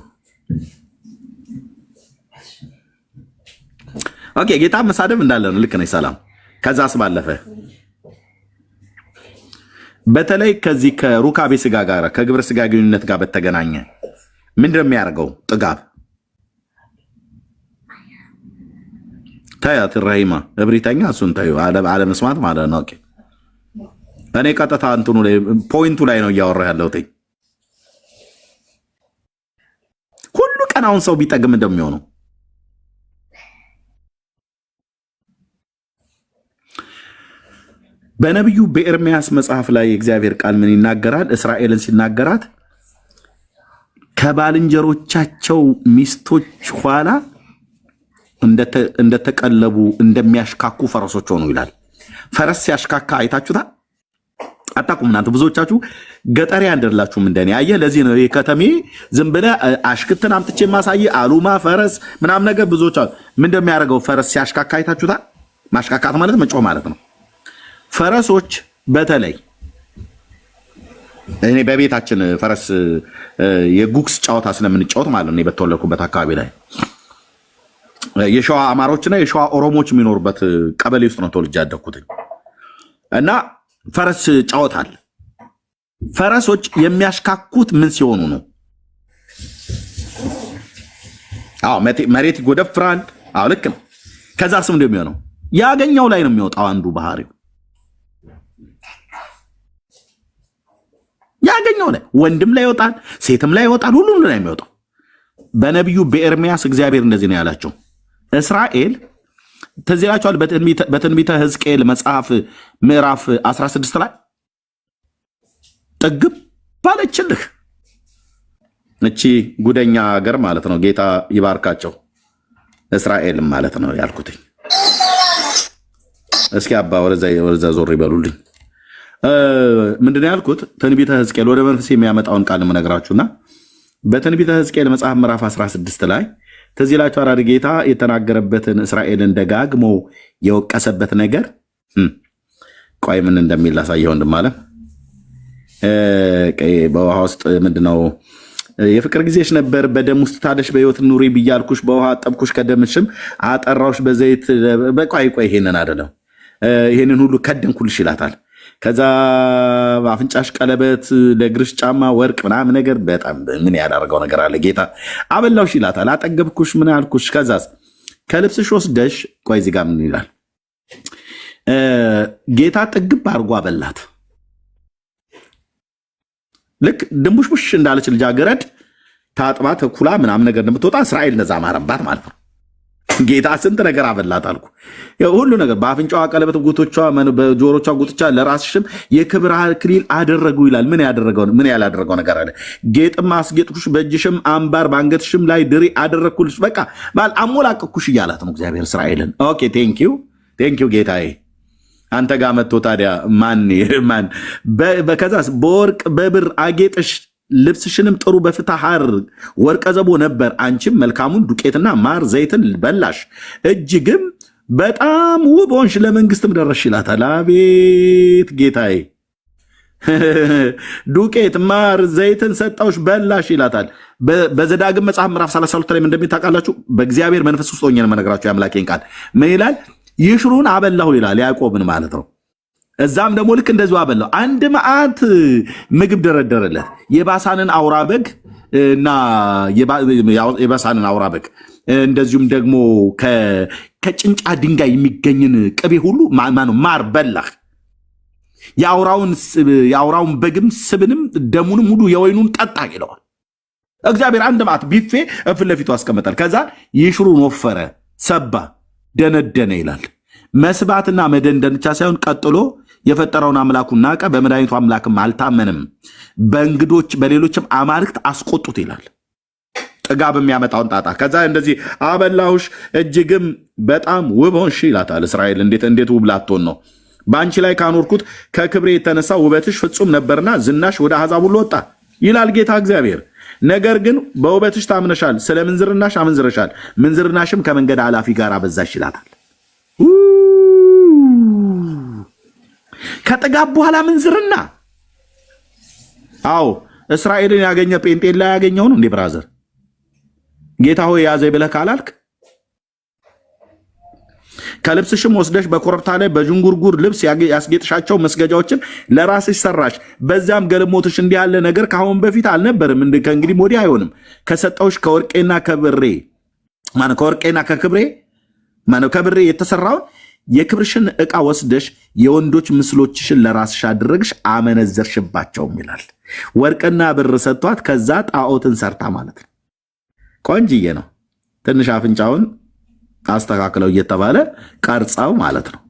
ኦኬ፣ ጌታ መሳደብ እንዳለ ነው። ልክ ነኝ። ሰላም። ከዛስ ባለፈ በተለይ ከዚህ ከሩካቤ ስጋ ጋር ከግብረ ስጋ ግንኙነት ጋር በተገናኘ ምንድነው የሚያደርገው? ጥጋብ። ታያት ረሂማ እብሪተኛ፣ እሱን ታዩ አለመስማት ማለት ነው። ኦኬ፣ እኔ ቀጥታ እንትኑ ላይ ፖይንቱ ላይ ነው እያወራ ያለሁት። ሁሉ ቀን አሁን ሰው ቢጠግም እንደሚሆነው በነቢዩ በኤርምያስ መጽሐፍ ላይ የእግዚአብሔር ቃል ምን ይናገራል? እስራኤልን ሲናገራት ከባልንጀሮቻቸው ሚስቶች ኋላ እንደተቀለቡ እንደሚያሽካኩ ፈረሶች ሆኑ ይላል። ፈረስ ሲያሽካካ አይታችሁታል? አታውቁም እናንተ ብዙዎቻችሁ ገጠሪያ አይደላችሁም እንደኔ። አየህ፣ ለዚህ ነው የከተሜ ዝም ብለህ አሽክትን አምጥቼ ማሳየ አሉማ ፈረስ ምናምን ነገር ብዙዎች ምን እንደሚያደርገው ፈረስ ሲያሽካካ አይታችሁታል? ማሽካካት ማለት መጮህ ማለት ነው። ፈረሶች በተለይ እኔ በቤታችን ፈረስ የጉክስ ጨዋታ ስለምንጫወት ማለት ነው። በተወለድኩበት አካባቢ ላይ የሸዋ አማሮችና የሸዋ ኦሮሞች የሚኖሩበት ቀበሌ ውስጥ ነው ተወልጄ ያደግኩት እና ፈረስ ጫወታል። ፈረሶች የሚያሽካኩት ምን ሲሆኑ ነው? አዎ መሬት ይጎደፍራል። አዎ ልክ ነው። ከዛ ስም እንደሚሆነው ያገኘው ላይ ነው የሚወጣው። አንዱ ባህሪው ያገኘው ላይ ወንድም ላይ ይወጣል፣ ሴትም ላይ ይወጣል፣ ሁሉም ላይ የሚወጣው። በነቢዩ በኤርምያስ እግዚአብሔር እንደዚህ ነው ያላቸው። እስራኤል ትዝ ይላችኋል። በትንቢተ ሕዝቅኤል መጽሐፍ ምዕራፍ 16 ላይ ጥግብ ባለችልህ። እቺ ጉደኛ ሀገር ማለት ነው። ጌታ ይባርካቸው። እስራኤል ማለት ነው ያልኩትኝ። እስኪ አባ ወደዛ ዞር ይበሉልኝ። ምንድን ነው ያልኩት? ትንቢተ ሕዝቅኤል ወደ መንፈስ የሚያመጣውን ቃል የምነግራችሁና በትንቢተ ሕዝቅኤል መጽሐፍ ምዕራፍ 16 ላይ ትዝ ይላችኋል። ጌታ የተናገረበትን እስራኤልን ደጋግሞ የወቀሰበት ነገር ቆይ ምን እንደሚል ላሳየው። ወንድም አለ በውሃ ውስጥ ምንድነው የፍቅር ጊዜሽ ነበር፣ በደም ውስጥ ታደሽ በሕይወት ኑሪ ብያልኩሽ፣ በውሃ አጠብኩሽ፣ ከደምሽም አጠራውሽ በዘይት። ቆይ ይሄንን አይደለም፣ ይሄንን ሁሉ ከደንኩልሽ ይላታል። ከዛ አፍንጫሽ ቀለበት፣ ለእግርሽ ጫማ ወርቅ ምናምን ነገር። በጣም ምን ያላደረገው ነገር አለ? ጌታ አበላውሽ ይላታል። አጠገብኩሽ፣ ምን ያልኩሽ። ከዛስ ከልብስሽ ወስደሽ ቆይ እዚህ ጋር ምን ይላል? ጌታ ጥግብ አድርጎ አበላት። ልክ ድንቡሽቡሽ እንዳለች ልጃገረድ ታጥባ ተኩላ ምናምን ነገር እንደምትወጣ እስራኤል ነዛ ማረባት ማለት ነው። ጌታ ስንት ነገር አበላት አልኩ። ሁሉ ነገር በአፍንጫዋ ቀለበት፣ ጉቶቿ፣ በጆሮቿ ጉትቻ፣ ለራስሽም የክብር አክሊል አደረጉ ይላል። ምን ያላደረገው ነገር አለ? ጌጥም አስጌጥኩሽ፣ በእጅሽም አምባር፣ በአንገትሽም ላይ ድሪ አደረግኩልሽ። በቃ ባል አሞላቀኩሽ እያላት ነው እግዚአብሔር እስራኤልን። ኦኬ ቴንኪው ጌታዬ። አንተ ጋር መጥቶ ታዲያ ማን ከዛስ በወርቅ በብር አጌጥሽ ልብስሽንም ጥሩ በፍታ ሐር ወርቀ ዘቦ ነበር። አንቺም መልካሙን ዱቄትና ማር ዘይትን በላሽ፣ እጅግም በጣም ውብ ሆንሽ፣ ለመንግስትም ደረስሽ ይላታል። አቤት ጌታዬ፣ ዱቄት ማር ዘይትን ሰጣውሽ በላሽ ይላታል። በዘዳግም መጽሐፍ ምዕራፍ 32 ላይ እንደሚታውቃላችሁ በእግዚአብሔር መንፈስ ውስጥ ሆኜ ነው የምነግራችሁ የአምላኬን ቃል። ምን ይላል? ይሽሩን አበላሁ ይላል ያዕቆብን ማለት ነው። እዛም ደግሞ ልክ እንደዚሁ አበላው። አንድ መዓት ምግብ ደረደረለት። የባሳንን አውራ በግ እና የባሳንን አውራ በግ እንደዚሁም ደግሞ ከጭንጫ ድንጋይ የሚገኝን ቅቤ ሁሉ ማር በላህ። የአውራውን በግም ስብንም ደሙንም ሁሉ የወይኑን ጠጣ ይለዋል እግዚአብሔር። አንድ መዓት ቢፌ ፊት ለፊቱ አስቀመጣል። ከዛ ይሽሩን ወፈረ፣ ሰባ፣ ደነደነ ይላል። መስባትና መደንደን ብቻ ሳይሆን ቀጥሎ የፈጠረውን አምላኩን ናቀ፣ በመድኃኒቱ አምላክም አልታመንም፣ በእንግዶች በሌሎችም አማልክት አስቆጡት ይላል። ጥጋብ የሚያመጣውን ጣጣ። ከዛ እንደዚህ አበላሁሽ እጅግም በጣም ውብ ሆንሽ ይላታል። እስራኤል እንዴት ውብ ላትሆን ነው? በአንቺ ላይ ካኖርኩት ከክብሬ የተነሳ ውበትሽ ፍጹም ነበርና ዝናሽ ወደ አሕዛብ ሁሉ ወጣ ይላል ጌታ እግዚአብሔር። ነገር ግን በውበትሽ ታምነሻል፣ ስለ ምንዝርናሽ አመንዝረሻል፣ ምንዝርናሽም ከመንገድ አላፊ ጋር አበዛሽ ይላታል። ከጥጋብ በኋላ ምንዝርና። አዎ እስራኤልን ያገኘ ጴንጤን ላይ ያገኘው ነው እንዴ? ብራዘር ጌታ ሆይ ያዘ ብለህ ካላልክ ከልብስሽም ወስደሽ በኮረብታ ላይ በዥንጉርጉር ልብስ ያስጌጥሻቸው መስገጃዎችን ለራስሽ ሰራሽ። በዚያም ገልሞትሽ እንዲህ ያለ ነገር ከአሁን በፊት አልነበርም፣ ከእንግዲህ ወዲህ አይሆንም። ከሰጠውሽ ከወርቄና ከብሬ የተሰራውን የክብርሽን ዕቃ ወስደሽ የወንዶች ምስሎችሽን ለራስሽ አድረግሽ አመነዘርሽባቸውም ይላል። ወርቅና ብር ሰጥቷት ከዛ ጣዖትን ሰርታ ማለት ነው። ቆንጅዬ ነው። ትንሽ አፍንጫውን አስተካክለው እየተባለ ቀርጻው ማለት ነው።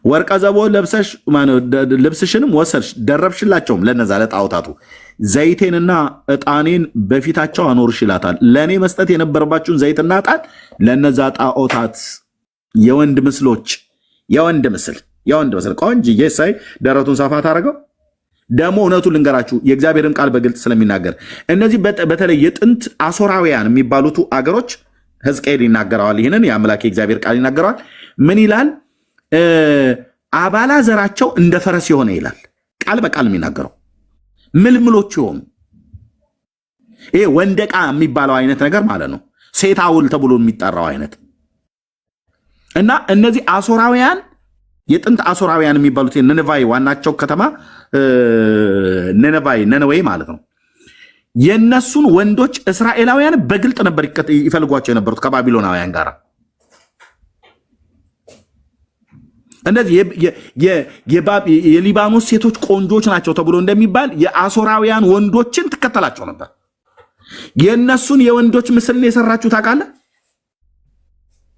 ወርቀ ዘቦ ለብሰሽ ልብስሽንም ወሰድሽ ደረብሽላቸውም ለነዛ ለጣዖታቱ ዘይቴንና ዕጣኔን በፊታቸው አኖርሽ ይላታል። ለእኔ መስጠት የነበረባችሁን ዘይትና ዕጣን ለነዛ ጣዖታት የወንድ ምስሎች የወንድ ምስል ቆንጅዬ ሳይ ደረቱን ሰፋ ታደረገው። ደግሞ እውነቱን ልንገራችሁ የእግዚአብሔርን ቃል በግልጽ ስለሚናገር እነዚህ በተለይ የጥንት አሶራውያን የሚባሉት አገሮች ሕዝቅኤል ይናገረዋል። ይህንን የአምላክ የእግዚአብሔር ቃል ይናገረዋል። ምን ይላል? አባላ ዘራቸው እንደ ፈረስ የሆነ ይላል። ቃል በቃል የሚናገረው ምልምሎች የሆኑ ይሄ ወንደቃ የሚባለው አይነት ነገር ማለት ነው። ሴት አውል ተብሎ የሚጠራው አይነት እና እነዚህ አሶራውያን የጥንት አሶራውያን የሚባሉት ነነቫይ ዋናቸው ከተማ ነነዌ ማለት ነው። የነሱን ወንዶች እስራኤላውያን በግልጥ ነበር ይፈልጓቸው የነበሩት ከባቢሎናውያን ጋር። እንደዚህ የሊባኖስ ሴቶች ቆንጆች ናቸው ተብሎ እንደሚባል የአሶራውያን ወንዶችን ትከተላቸው ነበር። የነሱን የወንዶች ምስልን የሰራችሁ ታውቃለህ?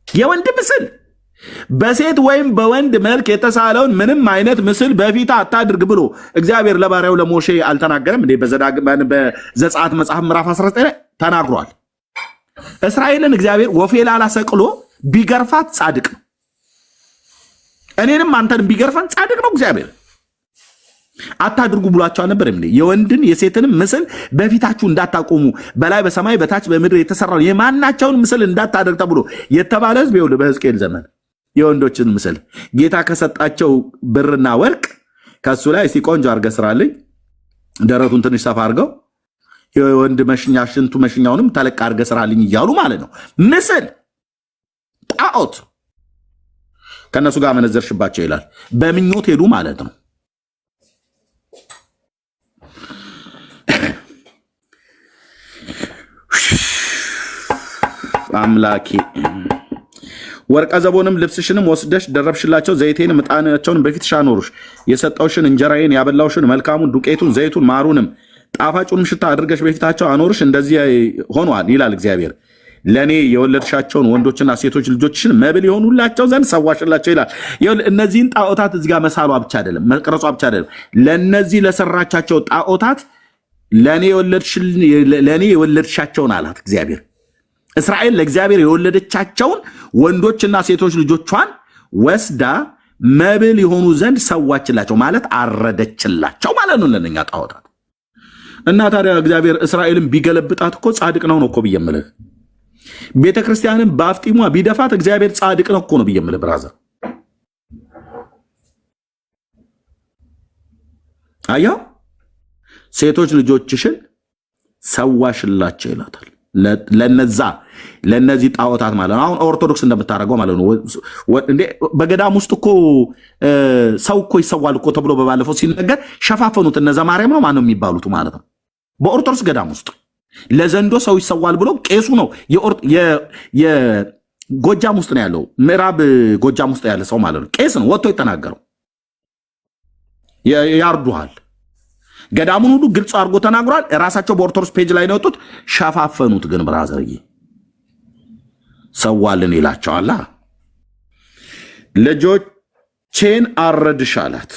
የወንድ ምስል በሴት ወይም በወንድ መልክ የተሳለውን ምንም አይነት ምስል በፊት አታድርግ ብሎ እግዚአብሔር ለባሪያው ለሞሼ አልተናገረም እንዴ? በዘጸአት መጽሐፍ ምዕራፍ 19 ላይ ተናግሯል። እስራኤልን እግዚአብሔር ወፌላላ ሰቅሎ ቢገርፋት ጻድቅ ነው። እኔንም አንተን ቢገርፈን ጻድቅ ነው እግዚአብሔር። አታድርጉ ብሏቸው አልነበረም እንዴ? የወንድን የሴትንም ምስል በፊታችሁ እንዳታቆሙ በላይ በሰማይ በታች በምድር የተሰራውን የማናቸውን ምስል እንዳታደርግ ተብሎ የተባለ ሕዝብ ይኸውልህ በሕዝቅኤል ዘመን የወንዶችን ምስል ጌታ ከሰጣቸው ብርና ወርቅ ከሱ ላይ እስቲ ቆንጆ አድርገህ ስራልኝ፣ ደረቱን ትንሽ ሰፋ አድርገው፣ የወንድ መሽኛ ሽንቱ መሽኛውንም ተለቅ አድርገህ ስራልኝ እያሉ ማለት ነው። ምስል ጣዖት ከእነሱ ጋር መነዘርሽባቸው ይላል። በምኞት ሄዱ ማለት ነው። አምላኬ ወርቀ ዘቦንም ልብስሽንም ወስደሽ ደረብሽላቸው፣ ዘይቴንም ዕጣናቸውን በፊትሽ አኖሩሽ። የሰጠውሽን እንጀራዬን ያበላውሽን መልካሙን ዱቄቱን ዘይቱን ማሩንም ጣፋጩንም ሽታ አድርገሽ በፊታቸው አኖርሽ። እንደዚህ ሆኗል ይላል እግዚአብሔር። ለእኔ የወለድሻቸውን ወንዶችና ሴቶች ልጆችሽን መብል የሆኑላቸው ዘንድ ሰዋሽላቸው ይላል። እነዚህን ጣዖታት እዚጋ መሳሏ ብቻ አይደለም፣ መቅረጿ ብቻ አይደለም። ለእነዚህ ለሰራቻቸው ጣዖታት ለእኔ የወለድሻቸውን አላት እግዚአብሔር። እስራኤል ለእግዚአብሔር የወለደቻቸውን ወንዶችና ሴቶች ልጆቿን ወስዳ መብል የሆኑ ዘንድ ሰዋችላቸው ማለት አረደችላቸው ማለት ነው ለእነኛ ጣዖታት። እና ታዲያ እግዚአብሔር እስራኤልን ቢገለብጣት እኮ ጻድቅ ነው እኮ ብዬ የምልህ። ቤተክርስቲያንን በአፍጢሟ ቢደፋት እግዚአብሔር ጻድቅ ነው እኮ ነው ብዬ የምልህ ብራዘር። አያው ሴቶች ልጆችሽን ሰዋሽላቸው ይላታል። ለነዚህ ጣዖታት ማለት ነው። አሁን ኦርቶዶክስ እንደምታደርገው ማለት ነው። እንዴ በገዳም ውስጥ እኮ ሰው እኮ ይሰዋል እኮ ተብሎ በባለፈው ሲነገር ሸፋፈኑት። እነዛ ማርያም ነው ማነው የሚባሉት ማለት ነው። በኦርቶዶክስ ገዳም ውስጥ ለዘንዶ ሰው ይሰዋል ብሎ ቄሱ ነው የጎጃም ውስጥ ነው ያለው፣ ምዕራብ ጎጃም ውስጥ ያለ ሰው ማለት ነው። ቄስ ነው ወጥቶ የተናገረው። ያርዱሃል። ገዳሙን ሁሉ ግልጽ አድርጎ ተናግሯል። ራሳቸው በኦርቶዶክስ ፔጅ ላይ ነው የወጡት። ሸፋፈኑት ግን ብራዘርዬ ሰዋልን ይላቸዋል። ልጆቼን አረድሽ አላት።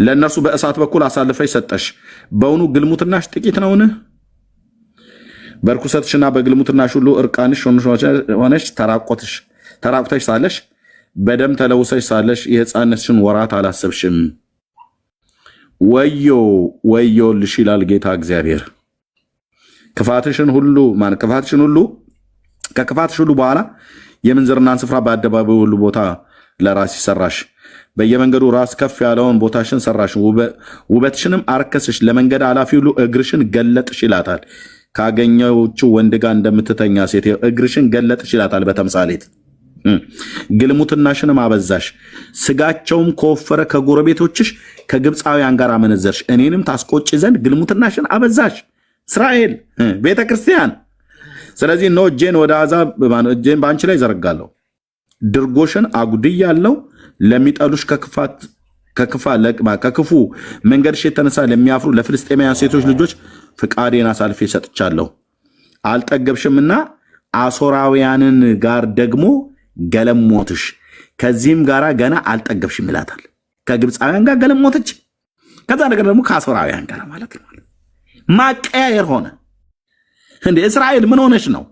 ለእነርሱ በእሳት በኩል አሳልፈሽ ሰጠሽ። በውኑ ግልሙትናሽ ጥቂት ነውን? በርኩሰትሽና በግልሙትናሽ ሁሉ እርቃንሽ ሆነሽ ተራቁተሽ ሳለሽ በደም ተለውሰሽ ሳለሽ የሕፃንነትሽን ወራት አላሰብሽም። ወዮ ወዮልሽ ይላል ጌታ እግዚአብሔር። ከክፋትሽ ሁሉ በኋላ የምንዝርናን ስፍራ በአደባባይ ሁሉ ቦታ ለራስሽ ሰራሽ። በየመንገዱ ራስ ከፍ ያለውን ቦታሽን ሰራሽ። ውበትሽንም አረከስሽ። ለመንገድ አላፊ ሁሉ እግርሽን ገለጥሽ ይላታል። ካገኘችው ወንድ ጋር እንደምትተኛ ሴት እግርሽን ገለጥሽ ይላታል በተምሳሌት። ግልሙትናሽንም አበዛሽ። ስጋቸውም ከወፈረ ከጎረቤቶችሽ ከግብፃውያን ጋር አመነዘርሽ። እኔንም ታስቆጭ ዘንድ ግልሙትናሽን አበዛሽ። እስራኤል ቤተ ክርስቲያን። ስለዚህ እነሆ እጄን ወደ አሕዛብ እጄን በአንቺ ላይ ዘረጋለሁ። ድርጎሽን አጉድያለሁ። ለሚጠሉሽ ከክፉ መንገድሽ የተነሳ ለሚያፍሩ ለፍልስጤማውያን ሴቶች ልጆች ፍቃዴን አሳልፌ ሰጥቻለሁ። አልጠገብሽምና አሦራውያንን ጋር ደግሞ ገለሞትሽ። ከዚህም ጋር ገና አልጠገብሽም ይላታል። ከግብፃውያን ጋር ገለሞተች። ከዛ ነገር ደግሞ ከአሦራውያን ጋር ማለት ነው። ማቀያየር ሆነ። እንደ እስራኤል ምን ሆነች ነው?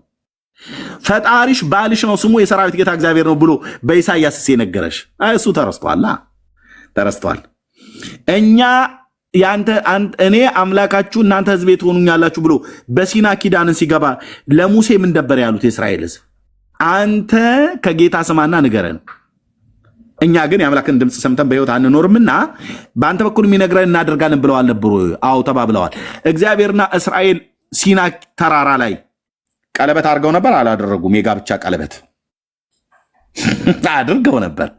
ፈጣሪሽ ባልሽ ነው፣ ስሙ የሰራዊት ጌታ እግዚአብሔር ነው ብሎ በኢሳይያስ የነገረሽ እሱ ተረስቷል። እኔ አምላካችሁ እናንተ ሕዝቤ ትሆኑኛላችሁ ብሎ በሲና ኪዳንን ሲገባ ለሙሴ ምን ነበር ያሉት? የእስራኤል ሕዝብ አንተ ከጌታ ስማና ንገረን፣ እኛ ግን የአምላክን ድምፅ ሰምተን በሕይወት አንኖርምና በአንተ በኩል የሚነግረን እናደርጋለን ብለዋል ነበሩ። አዎ ተባብለዋል። እግዚአብሔርና እስራኤል ሲና ተራራ ላይ ቀለበት አድርገው ነበር? አላደረጉም። የጋብቻ ቀለበት አድርገው ነበር።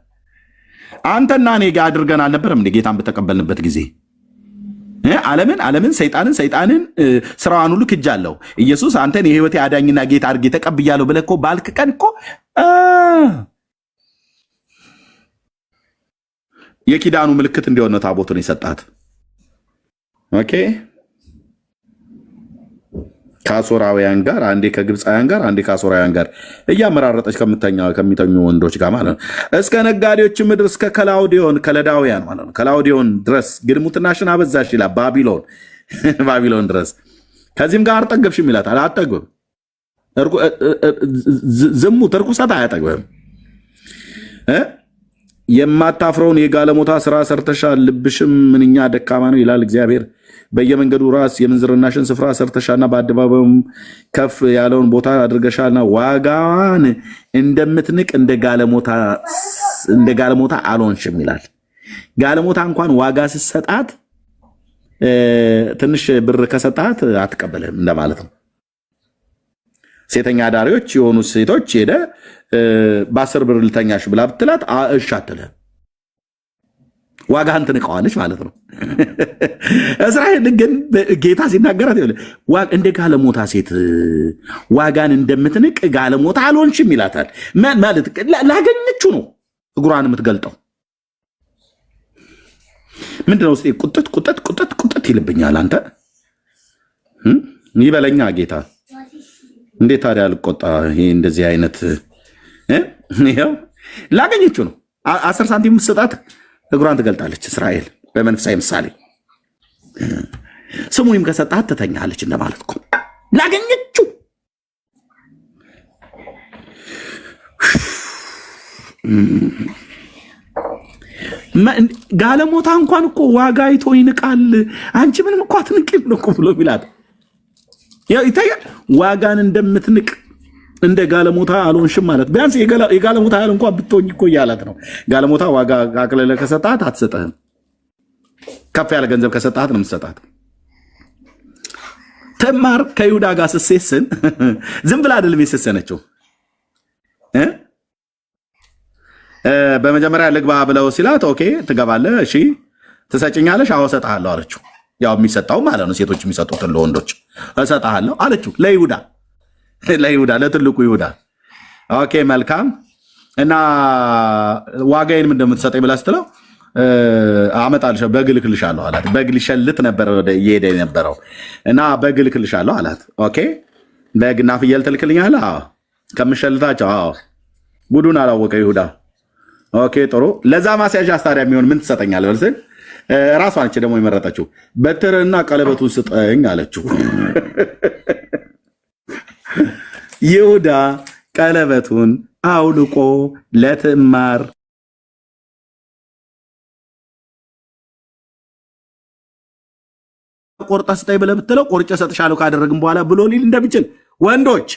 አንተና እኔ ጋር አድርገን አልነበረም እንደ ጌታን በተቀበልንበት ጊዜ? ዓለምን ሰይጣንን ስራዋን ሁሉ ክጃለሁ፣ ኢየሱስ አንተን የህይወቴ አዳኝና ጌታ አድርጌ ተቀብያለሁ ብለህ እኮ ባልክ ቀን እኮ የኪዳኑ ምልክት እንዲሆን ነው ታቦቱን የሰጣት። ኦኬ ከአሦራውያን ጋር አንዴ ከግብፃውያን ጋር አንዴ ከአሦራውያን ጋር እያመራረጠች ከሚተኙ ወንዶች ጋር ማለት ነው። እስከ ነጋዴዎች ምድር እስከ ከለዳውያን ማለት ነው ከላውዲዮን ድረስ ግልሙትናሽን አበዛሽ ይላል። ባቢሎን ድረስ ከዚህም ጋር አልጠገብሽም ይላታል። አጠግብም። ዝሙት ርኩሰት አያጠግብም። የማታፍረውን የጋለሞታ ስራ ሰርተሻል፣ ልብሽም ምንኛ ደካማ ነው ይላል እግዚአብሔር። በየመንገዱ ራስ የምንዝርናሽን ስፍራ ሰርተሻልና በአደባባዩም ከፍ ያለውን ቦታ አድርገሻልና ዋጋዋን እንደምትንቅ እንደ ጋለሞታ አልሆንሽም ይላል። ጋለሞታ እንኳን ዋጋ ስትሰጣት ትንሽ ብር ከሰጣት አትቀበልም እንደማለት ነው። ሴተኛ አዳሪዎች የሆኑ ሴቶች ሄደ በ10 ብር ልተኛሽ ብላ ብትላት እሺ አትልም። ዋጋህን ትንቀዋለች ማለት ነው። እስራኤል ግን ጌታ ሲናገራት እንደ ጋለሞታ ሴት ዋጋን እንደምትንቅ ጋለሞታ አልሆንሽም ይላታል። ማለት ላገኘችው ነው እግሯን የምትገልጠው። ምንድነው ውስጤ ቁጥጥ ይልብኛል። አንተ ይበለኛ ጌታ። እንዴት ታዲያ ልቆጣ? ይሄ እንደዚህ አይነት ይኸው ላገኘችው ነው 10 ሳንቲም ስጣት እግሯን ትገልጣለች። እስራኤል በመንፈሳዊ ምሳሌ ስሙንም ከሰጣት ትተኛለች እንደማለት እኮ። ላገኘችው ጋለሞታ እንኳን እኮ ዋጋ አይቶ ይንቃል። አንቺ ምንም እኮ አትንቂም ነው እኮ ብሎ ሚላት ይታያል። ዋጋን እንደምትንቅ እንደ ጋለሞታ አልሆንሽም ማለት ቢያንስ የጋለሞታ ያህል እንኳን ብትሆኝ እኮ እያላት ነው። ጋለሞታ ዋጋ አቅልለህ ከሰጣት አትሰጥህም። ከፍ ያለ ገንዘብ ከሰጣት ነው የምትሰጣት። ትዕማር ከይሁዳ ጋር ስትሴስን ዝም ብላ አይደለም የሴሰነችው። በመጀመሪያ ልግባ ብለው ሲላት ኦኬ ትገባለህ፣ እሺ ትሰጭኛለሽ፣ አዎ እሰጥሃለሁ አለችው። ያው የሚሰጠው ማለት ነው ሴቶች የሚሰጡትን ለወንዶች እሰጥሃለሁ አለችው። ለይሁዳ ለትልቁ ይሁዳ ኦኬ መልካም እና ዋጋዬን ምን እንደምትሰጠኝ ብላ ስትለው አመጣልሽ በግ ልክልሻለሁ አላት። በግ ሊሸልት ነበር እየሄደ የነበረው እና በግ ልክልሻለሁ አላት። ኦኬ በግና ፍየል ትልክልኛለህ? አዎ ከምሸልታቸው። አዎ ጉዱን አላወቀ ይሁዳ። ኦኬ ጥሩ። ለዛ ማስያዣ ታዲያ የሚሆን ምን ትሰጠኛለህ? በልስል ራሷ ነች ደግሞ የመረጠችው። በትርና ቀለበቱን ስጠኝ አለችው። ይሁዳ ቀለበቱን አውልቆ ለትዕማር ቆርጣ ስጠኝ ብለህ ብትለው ቆርጬ እሰጥሻለሁ ካደረግን በኋላ ብሎ ሊል እንደሚችል ወንዶች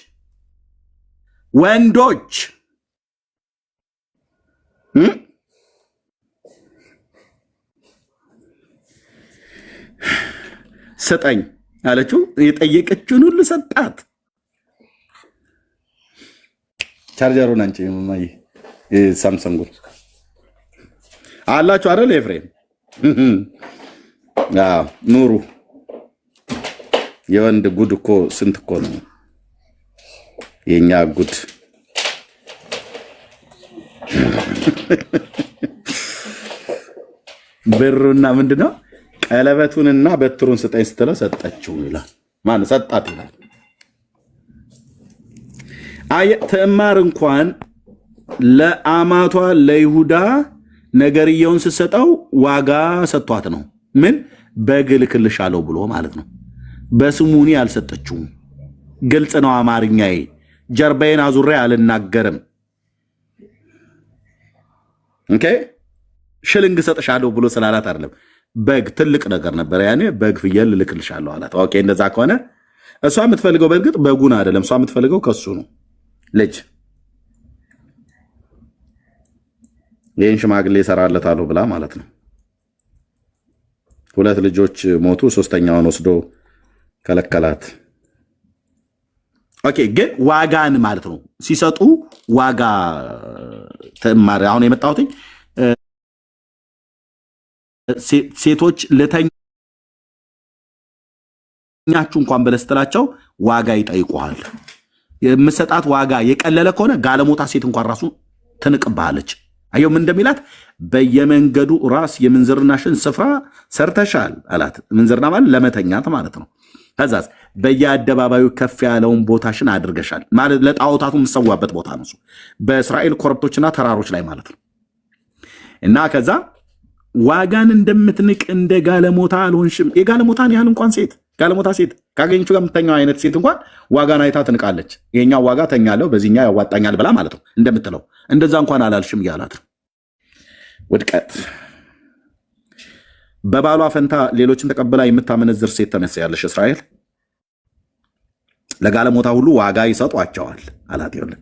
ስጠኝ አለችው። የጠየቀችውን ሁሉ ሰጣት። ቻርጀሩን አንቺ ማይ ሳምሰንግ አላችሁ አይደል? ኤፍሬም ኑሩ። የወንድ ጉድ እኮ ስንት እኮ ነው የኛ ጉድ። ብሩና ምንድነው ቀለበቱንና በትሩን ስጠኝ ስትለው ሰጠችው ይላል። ማን ሰጣት ይላል። ትዕማር እንኳን ለአማቷ ለይሁዳ ነገርየውን ስትሰጠው ዋጋ ሰጥቷት ነው። ምን በግ እልክልሻለሁ ብሎ ማለት ነው። በስሙኒ አልሰጠችውም። ግልጽ ነው አማርኛዬ። ጀርባዬን አዙሬ አልናገርም። ኦኬ ሽልንግ ሰጥሻለሁ ብሎ ስላላት አይደለም። በግ ትልቅ ነገር ነበር ያኔ። በግ ፍየል እልክልሻለሁ አላት። ኦኬ እንደዛ ከሆነ እሷ የምትፈልገው በእርግጥ በጉን አይደለም። እሷ የምትፈልገው ከሱ ነው ልጅ። ይህን ሽማግሌ እሰራለታለሁ ብላ ማለት ነው። 2 ልጆች ሞቱ፣ 3ኛውን ወስዶ ከለከላት። ኦኬ ግን ዋጋን ማለት ነው ሲሰጡ ዋጋ ትዕማር አሁን የመጣሁት ሴቶች ልተኛችሁ እንኳን ብለህ ስትላቸው ዋጋ ይጠይቁሃል። የምሰጣት ዋጋ የቀለለ ከሆነ ጋለሞታ ሴት እንኳን ራሱ ትንቅብሃለች። አየው ምን እንደሚላት በየመንገዱ ራስ የምንዝርናሽን ስፍራ ሰርተሻል አላት። ምንዝርና ማለት ለመተኛት ማለት ነው። ከዛስ በየአደባባዩ ከፍ ያለውን ቦታሽን አድርገሻል ማለት ለጣዖታቱ የምትሰዋበት ቦታ ነው። በእስራኤል ኮረብቶችና ተራሮች ላይ ማለት ነው። እና ከዛ ዋጋን እንደምትንቅ እንደ ጋለሞታ አልሆንሽም። የጋለሞታን ያህል እንኳን ሴት ጋለሞታ ሴት ካገኘችው ጋር የምተኛው አይነት ሴት እንኳን ዋጋን አይታ ትንቃለች። ይሄኛው ዋጋ ተኛለው በዚህኛ ያዋጣኛል ብላ ማለት ነው እንደምትለው እንደዛ እንኳን አላልሽም እያላት ነው። ውድቀት። በባሏ ፈንታ ሌሎችን ተቀብላ የምታመነዝር ሴት ተነሳያለሽ እስራኤል። ለጋለሞታ ሁሉ ዋጋ ይሰጧቸዋል አላት። ይኸውልህ